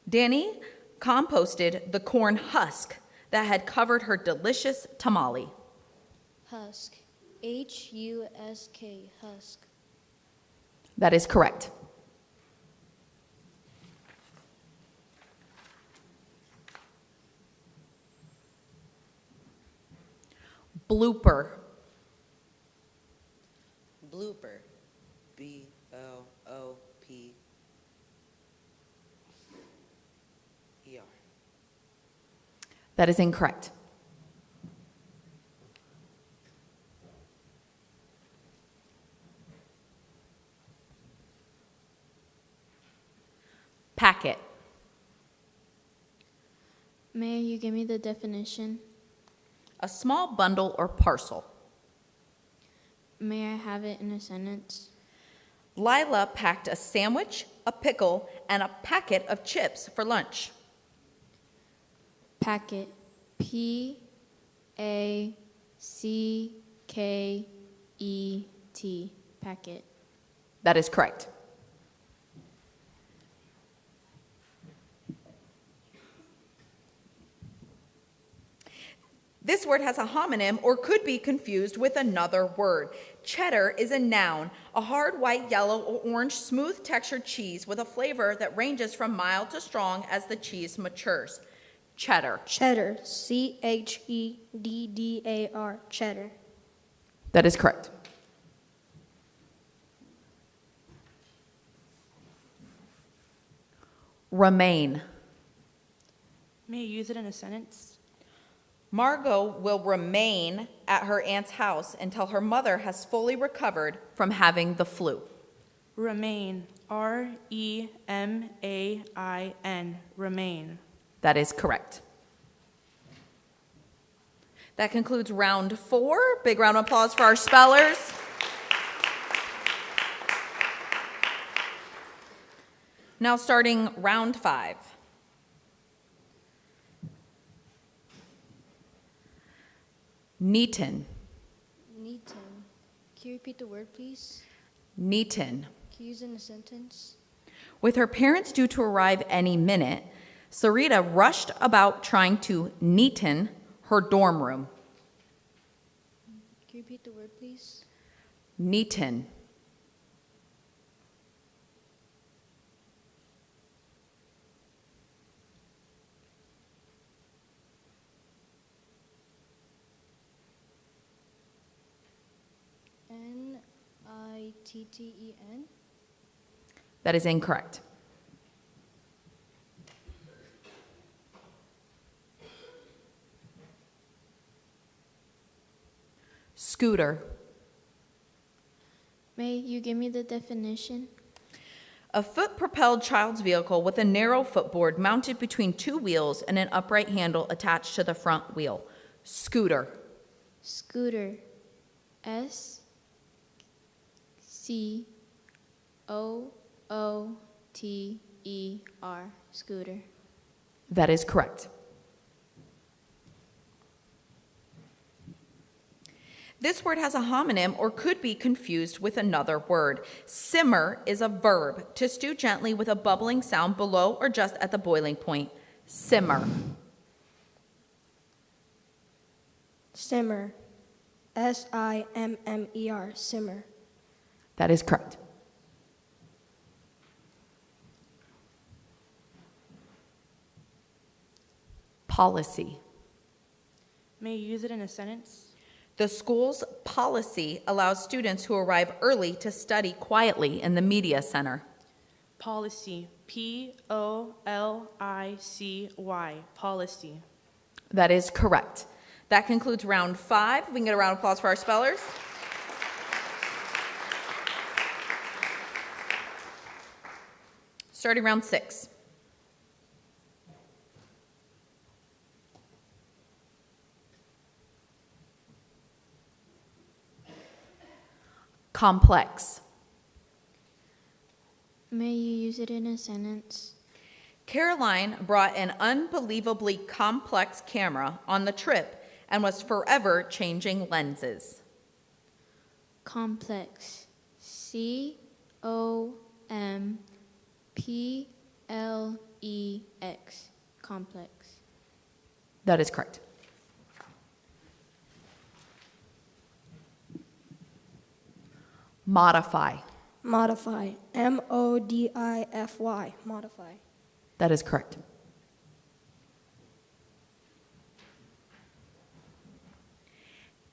Danny composted the corn husk that had covered her delicious tamale. Husk. H-U-S-K. Husk. That is correct. Blooper. Blooper. B-L-O-P-E-R. That is incorrect. Packet. May you give me the definition? A small bundle or parcel. May I have it in a sentence? Lila packed a sandwich, a pickle, and a packet of chips for lunch. Packet. P-A-C-K-E-T. Packet. That is correct. This word has a homonym or could be confused with another word. Cheddar is a noun, a hard white, yellow, or orange smooth textured cheese with a flavor that ranges from mild to strong as the cheese matures. Cheddar. Cheddar. C-H-E-D-D-A-R. Cheddar. That is correct. Remain. May you use it in a sentence? Margot will remain at her aunt's house until her mother has fully recovered from having the flu. Remain. R-E-M-A-I-N. Remain. That is correct. That concludes round 4. Big round of applause for our spellers. Now starting round 5. Neaton. Neaton. Can you repeat the word, please? Neaton. Can you use it in a sentence? With her parents due to arrive any minute, Sarita rushed about trying to neaten her dorm room. Can you repeat the word, please? Neaton. N-I-T-T-E-N. That is incorrect. Scooter. May you give me the definition? A foot-propelled child's vehicle with a narrow footboard mounted between 2 wheels and an upright handle attached to the front wheel. Scooter. Scooter. S-C-O-O-T-E-R. Scooter. That is correct. This word has a homonym or could be confused with another word. Simmer is a verb, to stew gently with a bubbling sound below or just at the boiling point. Simmer. Simmer. S-I-M-M-E-R. Simmer. That is correct. policy. May you use it in a sentence? The school's policy allows students who arrive early to study quietly in the media center. Policy. Policy. Policy. That is correct. That concludes round 5. We can get a round of applause for our spellers. Starting round 6. Complex. May you use it in a sentence? Caroline brought an unbelievably complex camera on the trip and was forever changing lenses. Complex. COMPLEX. Complex. That is correct. Modify. Modify. MODIFY. Modify. That is correct.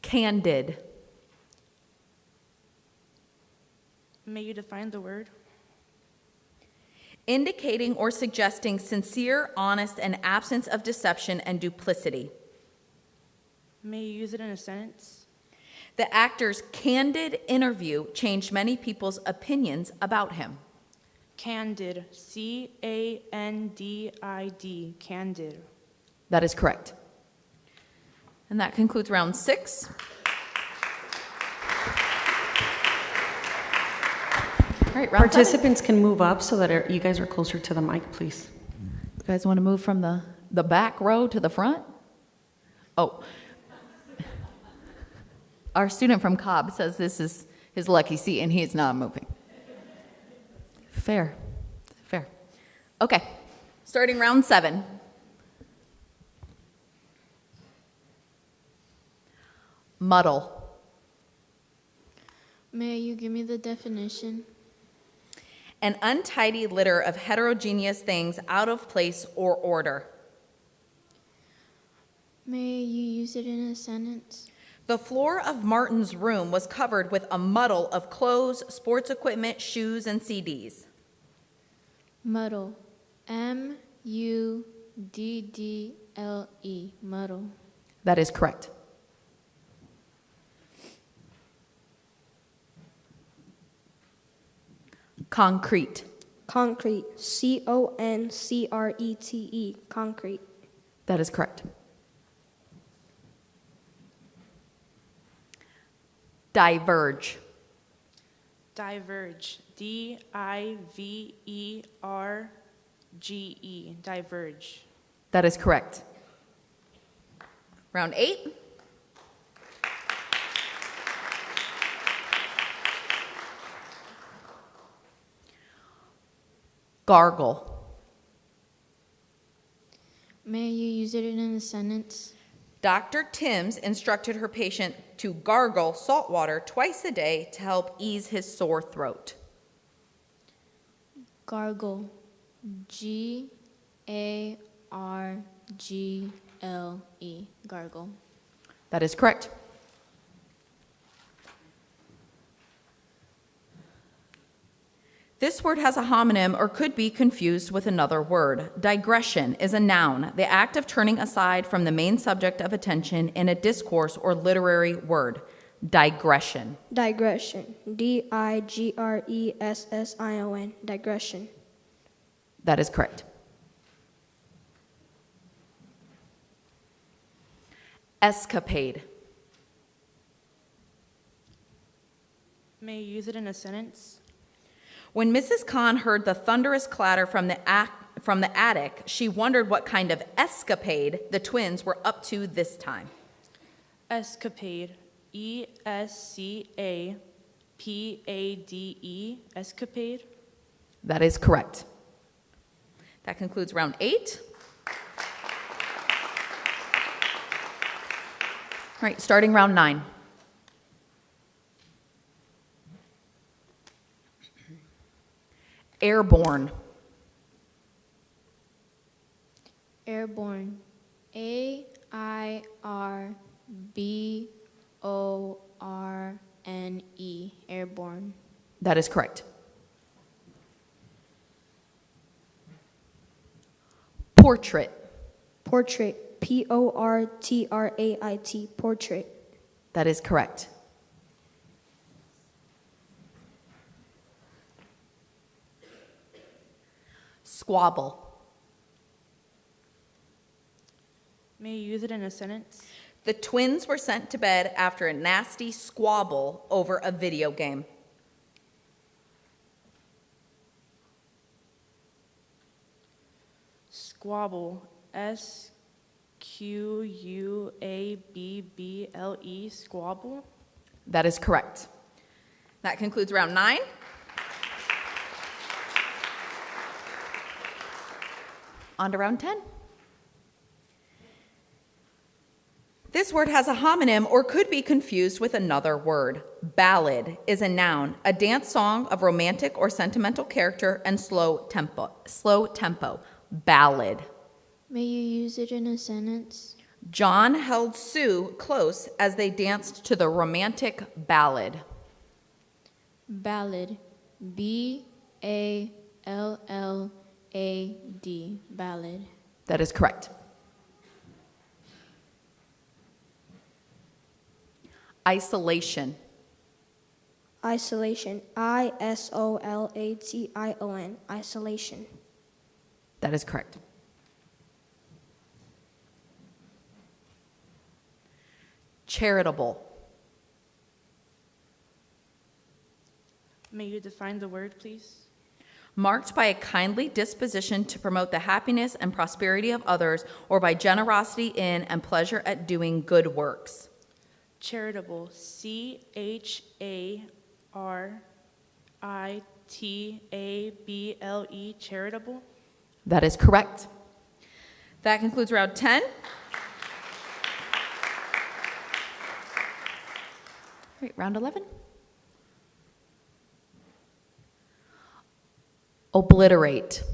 Candid. May you define the word? Indicating or suggesting sincere, honest, and absence of deception and duplicity. May you use it in a sentence? The actor's candid interview changed many people's opinions about him. Candid. CANDID. Candid. That is correct. And that concludes round 6. All right, round 7. Participants can move up so that you guys are closer to the mic, please. You guys want to move from the back row to the front? Oh. Our student from Cobb says this is his lucky seat and he is not moving. Fair. Fair. Okay. Starting round 7. Muddle. May you give me the definition? An untidy litter of heterogeneous things out of place or order. May you use it in a sentence? The floor of Martin's room was covered with a muddle of clothes, sports equipment, shoes, and CDs. Muddle. MUDDLE. Muddle. That is correct. Concrete. Concrete. CONCRETE. Concrete. That is correct. Diverge. Diverge. DIVERGE. Diverge. That is correct. Round 8. Gargle. May you use it in a sentence? Dr. Timms instructed her patient to gargle salt water twice a day to help ease his sore throat. Gargle. GARGLE. Gargle. That is correct. This word has a homonym or could be confused with another word. Digression is a noun, the act of turning aside from the main subject of attention in a discourse or literary word. Digression. Digression. DIGRESSION. Digression. That is correct. Escapade. May you use it in a sentence? When Mrs. Kahn heard the thunderous clatter from the attic, she wondered what kind of escapade the twins were up to this time. Escapade. ESCAPADE. Escapade. That is correct. That concludes round 8. All right, starting round 9. Airborne. Airborne. AIRBORNE, airborne. That is correct. Portrait. Portrait. Portrait. Portrait. That is correct. Squabble. May you use it in a sentence? The twins were sent to bed after a nasty squabble over a video game. Squabble. SQUABBLE. Squabble. That is correct. That concludes round 9. On to round 10. This word has a homonym or could be confused with another word. Ballad is a noun, a dance song of romantic or sentimental character and slow tempo. Ballad. May you use it in a sentence? John held Sue close as they danced to the romantic ballad. Ballad. BALLAD. Ballad. That is correct. Isolation. Isolation. ISOLATION. Isolation. That is correct. Charitable. May you define the word, please? Marked by a kindly disposition to promote the happiness and prosperity of others, or by generosity in and pleasure at doing good works. Charitable. CHARITABLE. Charitable. That is correct. That concludes round 10. All right, round 11. Obliterate.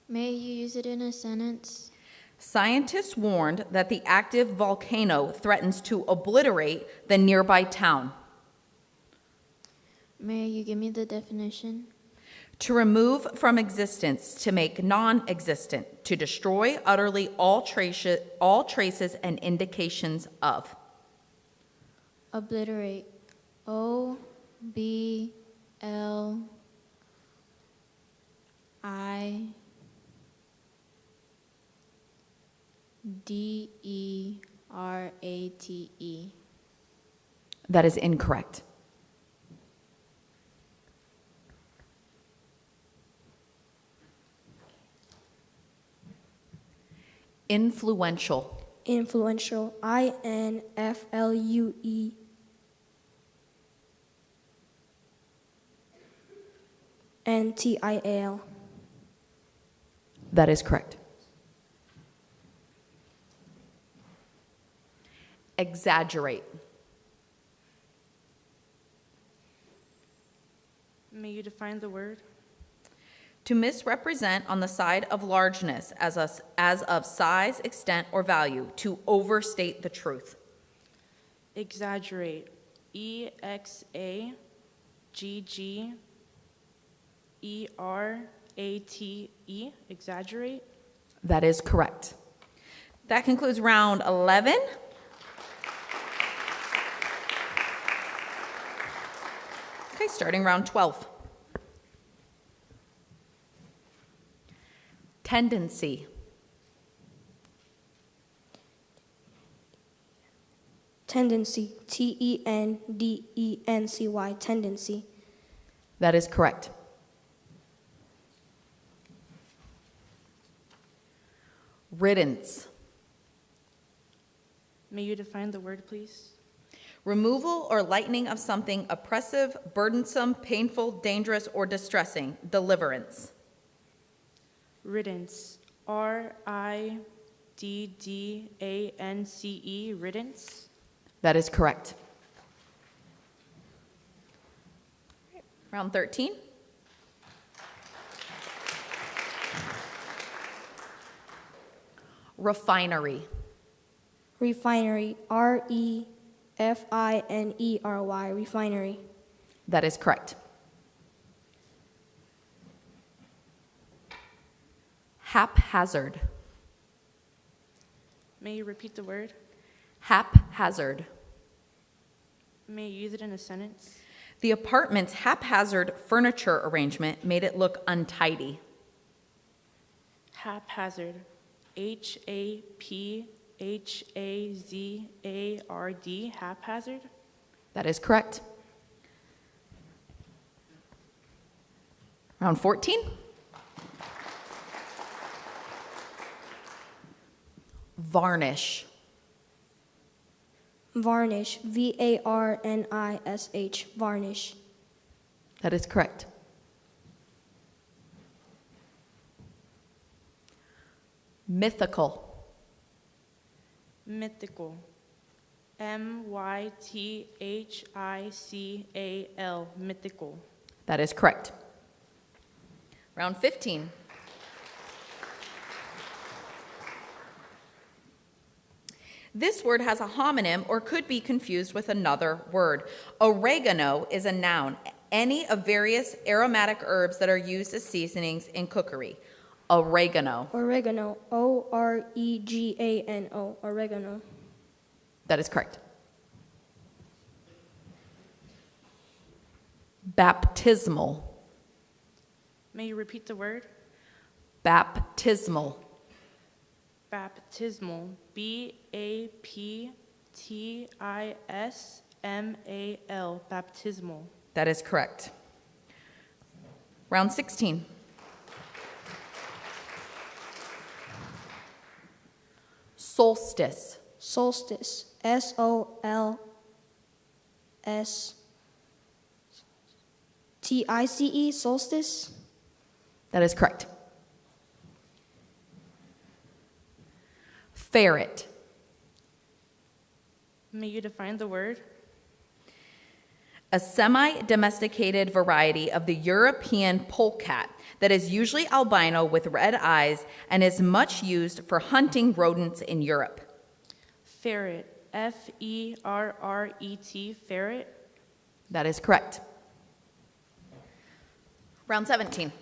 May you use it in a sentence? Scientists warned that the active volcano threatens to obliterate the nearby town. May you give me the definition? To remove from existence, to make non-existent, to destroy utterly all traces and indications of. Obliterate. OBLIDERATE. That is incorrect. Influential. Influential. INFLUENTIAL. That is correct. Exaggerate. May you define the word? To misrepresent on the side of largeness as of size, extent, or value. To overstate the truth. Exaggerate. EXAGGERATE. Exaggerate. That is correct. That concludes round 11. Okay, starting round 12. Tendency. Tendency. TENDENCY. Tendency. That is correct. Riddance. May you define the word, please? Removal or lightening of something oppressive, burdensome, painful, dangerous, or distressing. Deliverance. Riddance. RIDDANCE. Riddance. That is correct. Round 13. Refinery. Refinery. R-E-F-I-N-E-R-Y. Refinery. That is correct. Haphazard. May you repeat the word? Haphazard. May you use it in a sentence? The apartment's haphazard furniture arrangement made it look untidy. Haphazard. H-A-P-H-A-Z-A-R-D. Haphazard? That is correct. Round 14. Varnish. Varnish. V-A-R-N-I-S-H. Varnish. That is correct. Mythical. Mythical. M-Y-T-H-I-C-A-L. Mythical. That is correct. Round 15. This word has a homonym or could be confused with another word. Oregano is a noun, any of various aromatic herbs that are used as seasonings in cookery. Oregano. Oregano. O-R-E-G-A-N-O. Oregano. That is correct. Baptismal. May you repeat the word? Baptismal. Baptismal. B-A-P-T-I-S-M-A-L. Baptismal. That is correct. Round 16. Solstice. Solstice. S-O-L-S-T-I-C-E. Solstice. That is correct. Ferret. May you define the word? A semi-domesticated variety of the European polecat that is usually albino with red eyes and is much used for hunting rodents in Europe. Ferret. F-E-R-R-E-T. Ferret. That is correct. Round 17.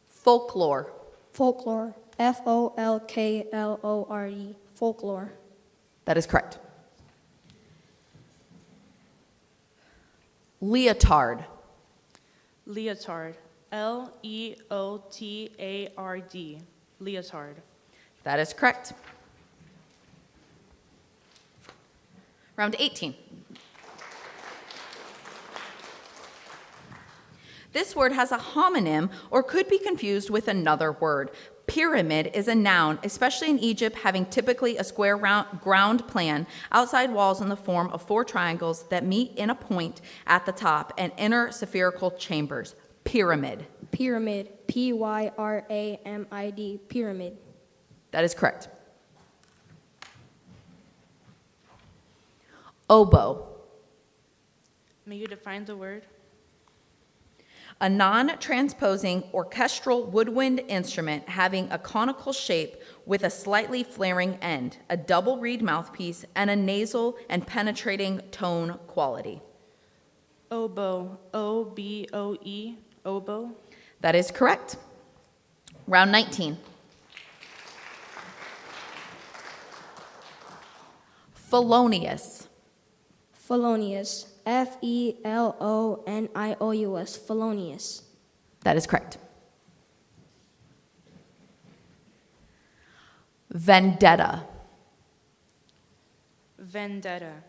Folklore. Folklore. F-O-L-K-L-O-R-E. Folklore. That is correct. Leotard. Leotard. L-E-O-T-A-R-D. Leotard. That is correct. Round 18. This word has a homonym or could be confused with another word. Pyramid is a noun, especially in Egypt, having typically a square ground plan, outside walls in the form of 4 triangles that meet in a point at the top, and inner spherical chambers. Pyramid. Pyramid. P-Y-R-A-M-I-D. Pyramid. That is correct. Oboe. May you define the word? A non-transposing orchestral woodwind instrument having a conical shape with a slightly flaring end, a double reed mouthpiece, and a nasal and penetrating tone quality. Oboe. O-B-O-E. Oboe. That is correct. Round 19. Felonious. Felonious. F-E-L-O-N-I-O-U-S. Felonious. That is correct. Vendetta. Vendetta.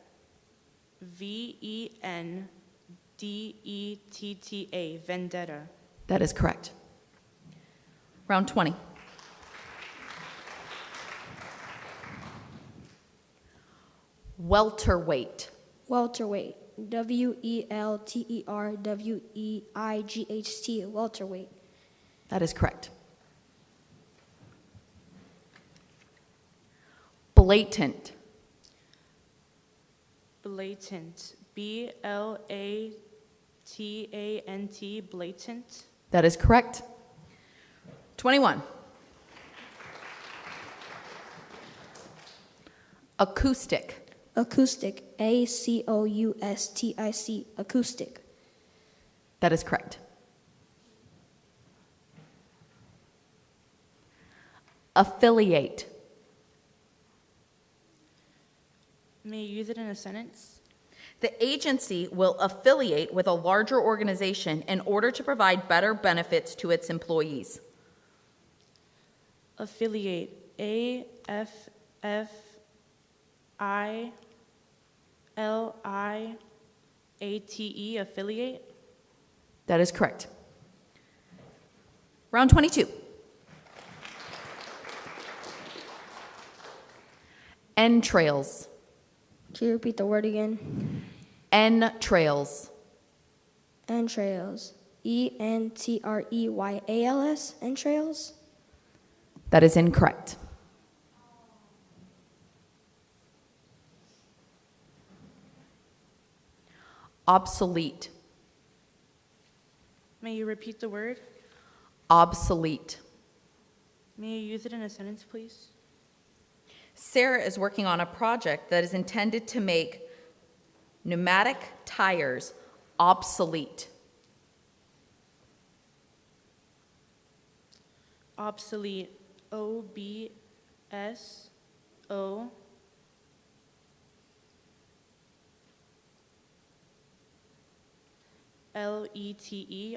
V-E-N-D-E-T-T-A. Vendetta. That is correct. Round 20. Welterweight. Welterweight. W-E-L-T-E-R-W-E-I-G-H-T. Welterweight. That is correct. Blatant. Blatant. B-L-A-T-A-N-T. Blatant. That is correct. 21. Acoustic. Acoustic. ACOUSTIC. Acoustic. That is correct. Affiliate. May you use it in a sentence? The agency will affiliate with a larger organization in order to provide better benefits to its employees. Affiliate. AFFILIATE. Affiliate. That is correct. Round 22. Entrails. Can you repeat the word again? Entrails. Entrails. ENTREYALS. Entrails. That is incorrect. Obsolete. May you repeat the word? Obsolete. May you use it in a sentence, please? Sarah is working on a project that is intended to make pneumatic tires obsolete. Obsolete. OBSOLETE.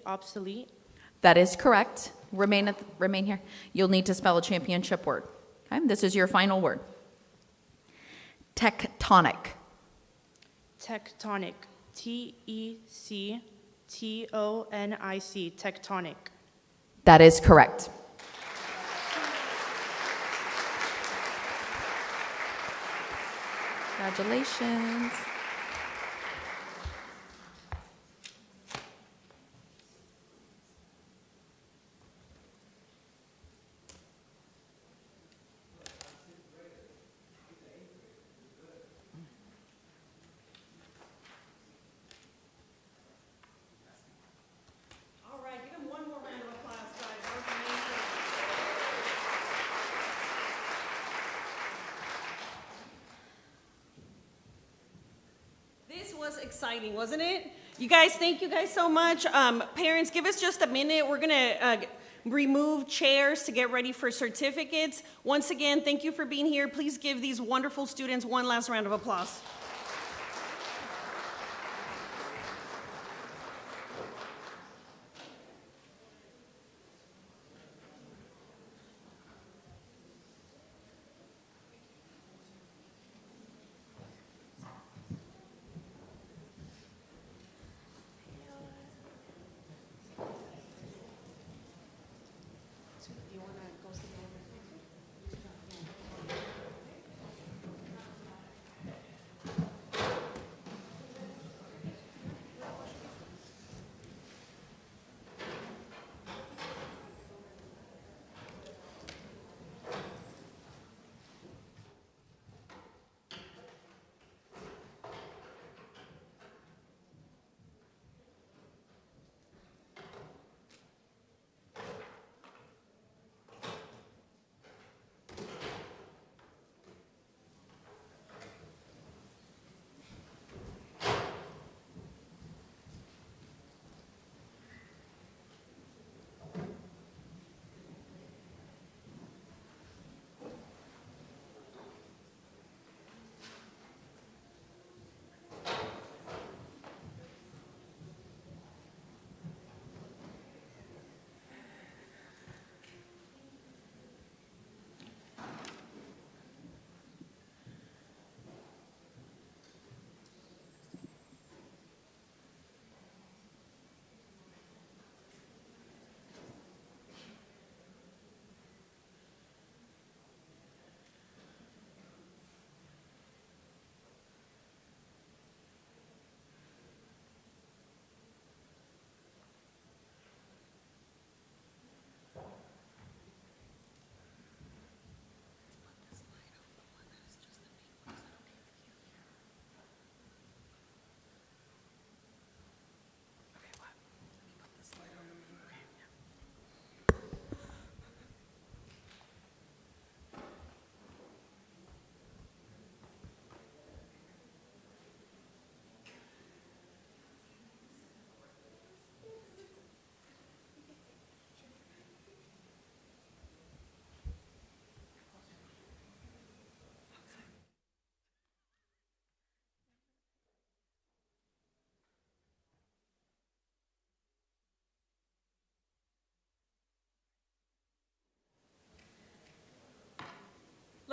Obsolete. That is correct. Remain here. You'll need to spell a championship word. Okay? This is your final word. Tectonic. Tectonic. TECTONIC. Tectonic. That is correct. Congratulations. All right, give him one more round of applause, guys. That was amazing. This was exciting, wasn't it? You guys, thank you guys so much. Parents, give us just a minute. We're gonna remove chairs to get ready for certificates. Once again, thank you for being here. Please give these wonderful students one last round of applause.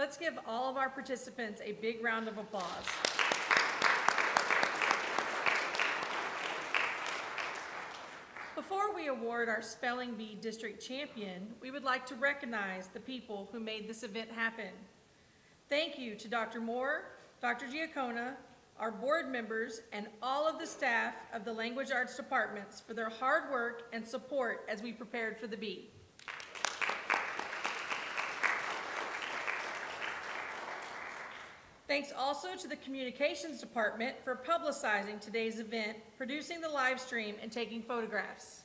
Let's give all of our participants a big round of applause. Before we award our Spelling Bee District Champion, we would like to recognize the people who made this event happen. Thank you to Dr. Moore, Dr. Giaccona, our board members, and all of the staff of the Language Arts departments for their hard work and support as we prepared for the Bee. Thanks also to the Communications Department for publicizing today's event, producing the live stream, and taking photographs.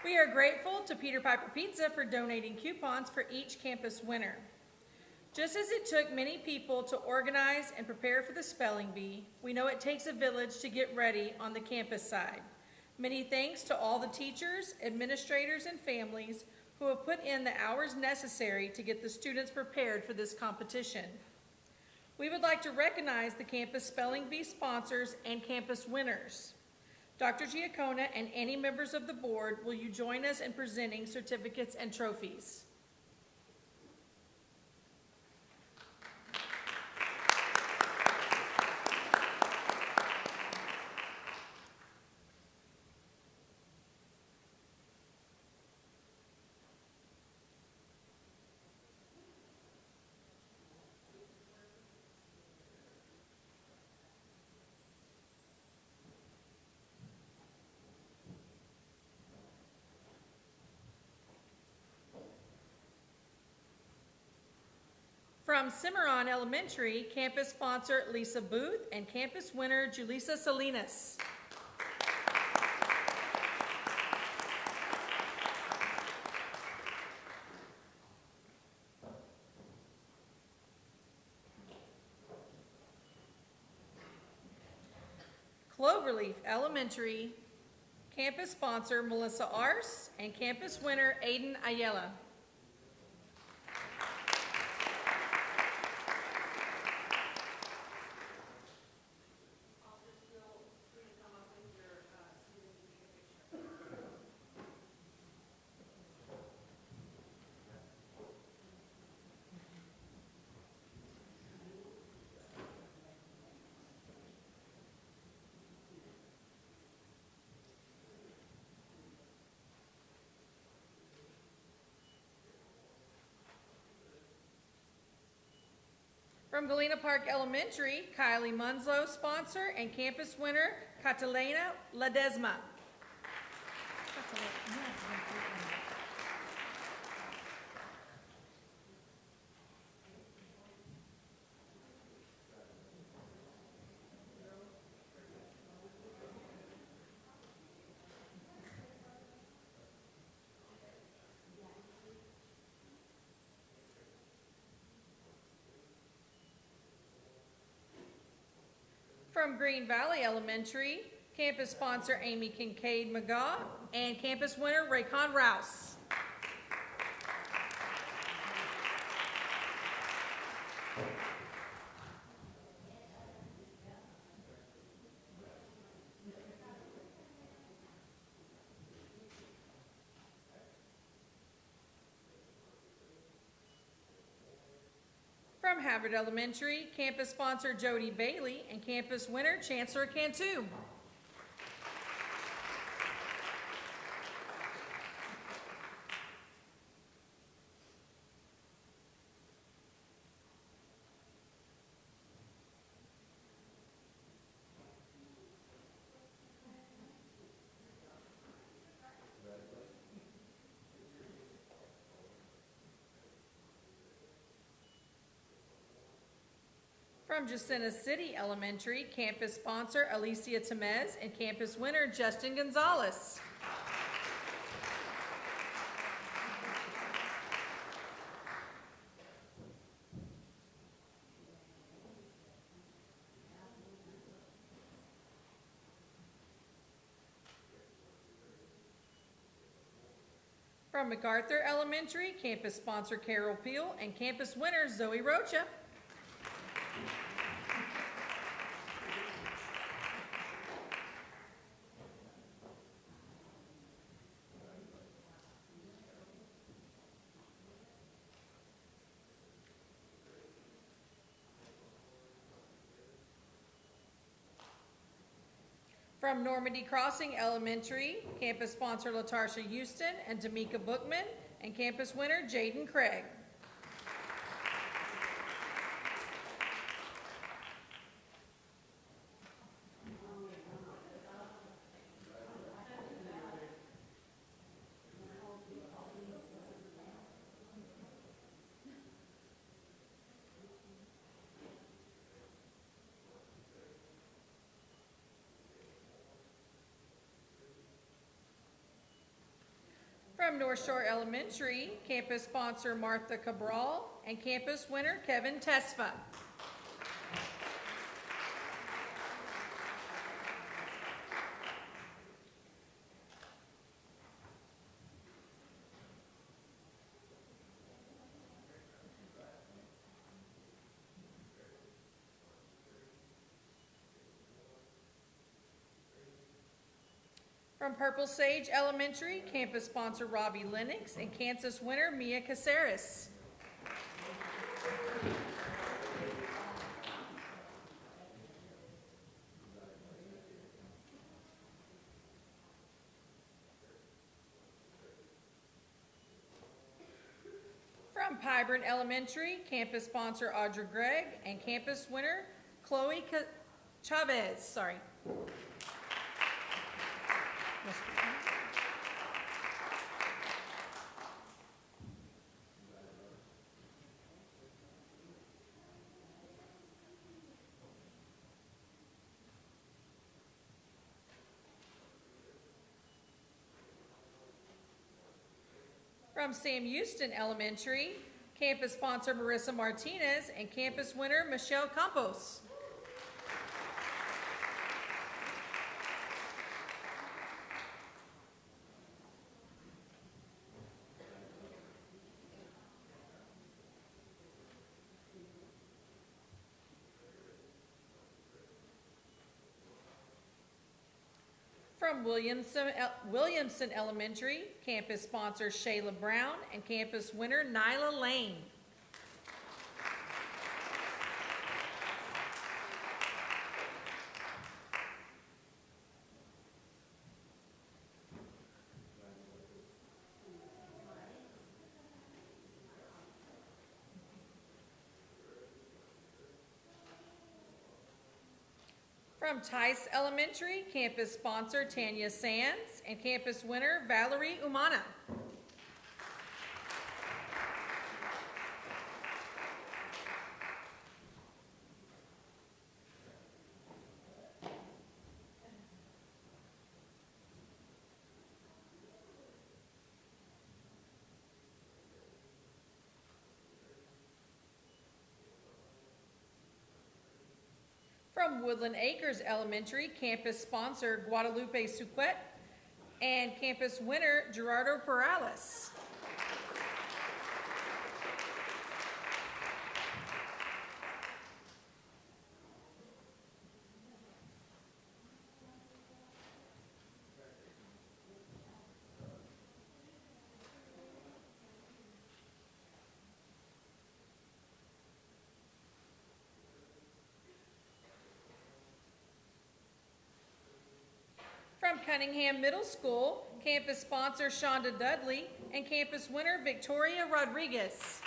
We are grateful to Peter Piper Pizza for donating coupons for each campus winner. Just as it took many people to organize and prepare for the Spelling Bee, we know it takes a village to get ready on the campus side. Many thanks to all the teachers, administrators, and families who have put in the hours necessary to get the students prepared for this competition. We would like to recognize the Campus Spelling Bee sponsors and campus winners. Dr. Giaccona and any members of the board, will you join us in presenting certificates and trophies? From Cimarron Elementary, campus sponsor Lisa Booth and campus winner Julissa Salinas. Cloverleaf Elementary, campus sponsor Melissa Arce and campus winner Aiden Ayala. From Galena Park Elementary, Kylie Munslow, sponsor, and campus winner, Catalina Ledesma. From Green Valley Elementary, campus sponsor Amy Kincaid McGaw and campus winner Raycon Rouse. From Havard Elementary, campus sponsor Jody Bailey and campus winner Chancellor Cantu. From Jacinta City Elementary, campus sponsor Alicia Temez and campus winner Justin Gonzalez. From MacArthur Elementary, campus sponsor Carol Peel and campus winner Zoe Rocha. From Normandy Crossing Elementary, campus sponsor Latarsha Houston and Tamika Bookman, and campus winner Jaden Craig. From North Shore Elementary, campus sponsor Martha Cabral and campus winner Kevin Tesfa. From Purple Sage Elementary, campus sponsor Robbie Lennox and Kansas winner Mia Caceres. From Pyburn Elementary, campus sponsor Audra Gregg and campus winner Chloe Chavez. Sorry. From Sam Houston Elementary, campus sponsor Marissa Martinez and campus winner Michelle Campos. From Williamson Elementary, campus sponsor Shayla Brown and campus winner Nyla Lane. From Tice Elementary, campus sponsor Tanya Sands and campus winner Valerie Umana. From Woodland Acres Elementary, campus sponsor Guadalupe Suquet and campus winner Gerardo Perales. From Cunningham Middle School, campus sponsor Shonda Dudley and campus winner Victoria Rodriguez.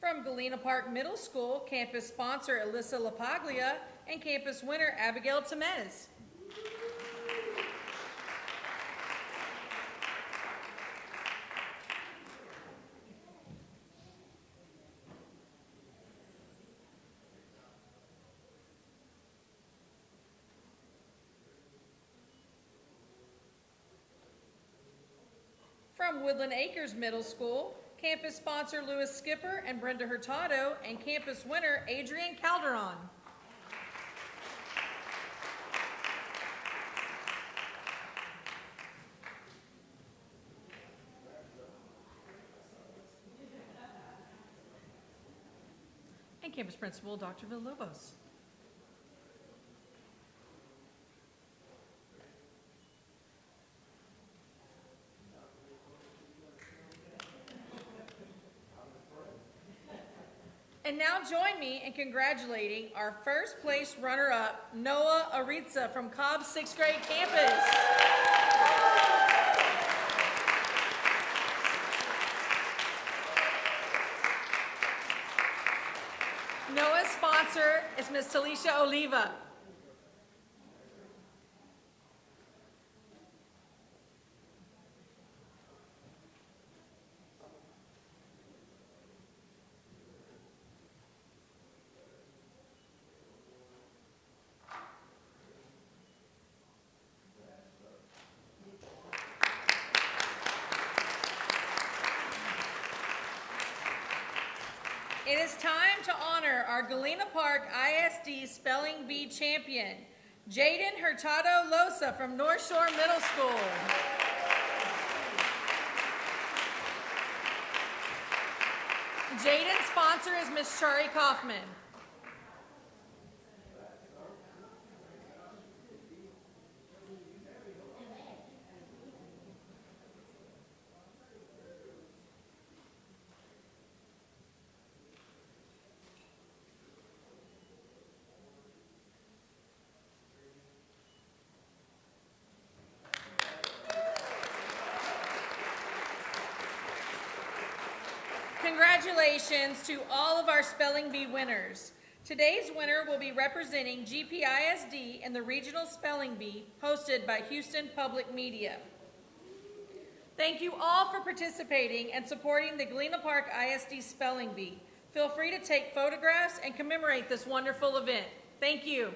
From Galena Park Middle School, campus sponsor Alyssa LaPaglia and campus winner Abigail Temez. From Woodland Acres Middle School, campus sponsor Louis Skipper and Brenda Hurtado, and campus winner Adrian Calderon. Campus Principal, Dr. Villalobos. And now join me in congratulating our first place runner-up, Noah Aritza from Cobb's 6th grade campus. Noah's sponsor is Miss Talisha Oliva. It is time to honor our Galena Park I.S.D. Spelling Bee champion, Jaden Hurtado Losa from North Shore Middle School. Jaden's sponsor is Miss Shari Kaufman. Congratulations to all of our Spelling Bee winners. Today's winner will be representing GPISD in the Regional Spelling Bee hosted by Houston Public Media. Thank you all for participating and supporting the Galena Park ISD Spelling Bee. Feel free to take photographs and commemorate this wonderful event. Thank you.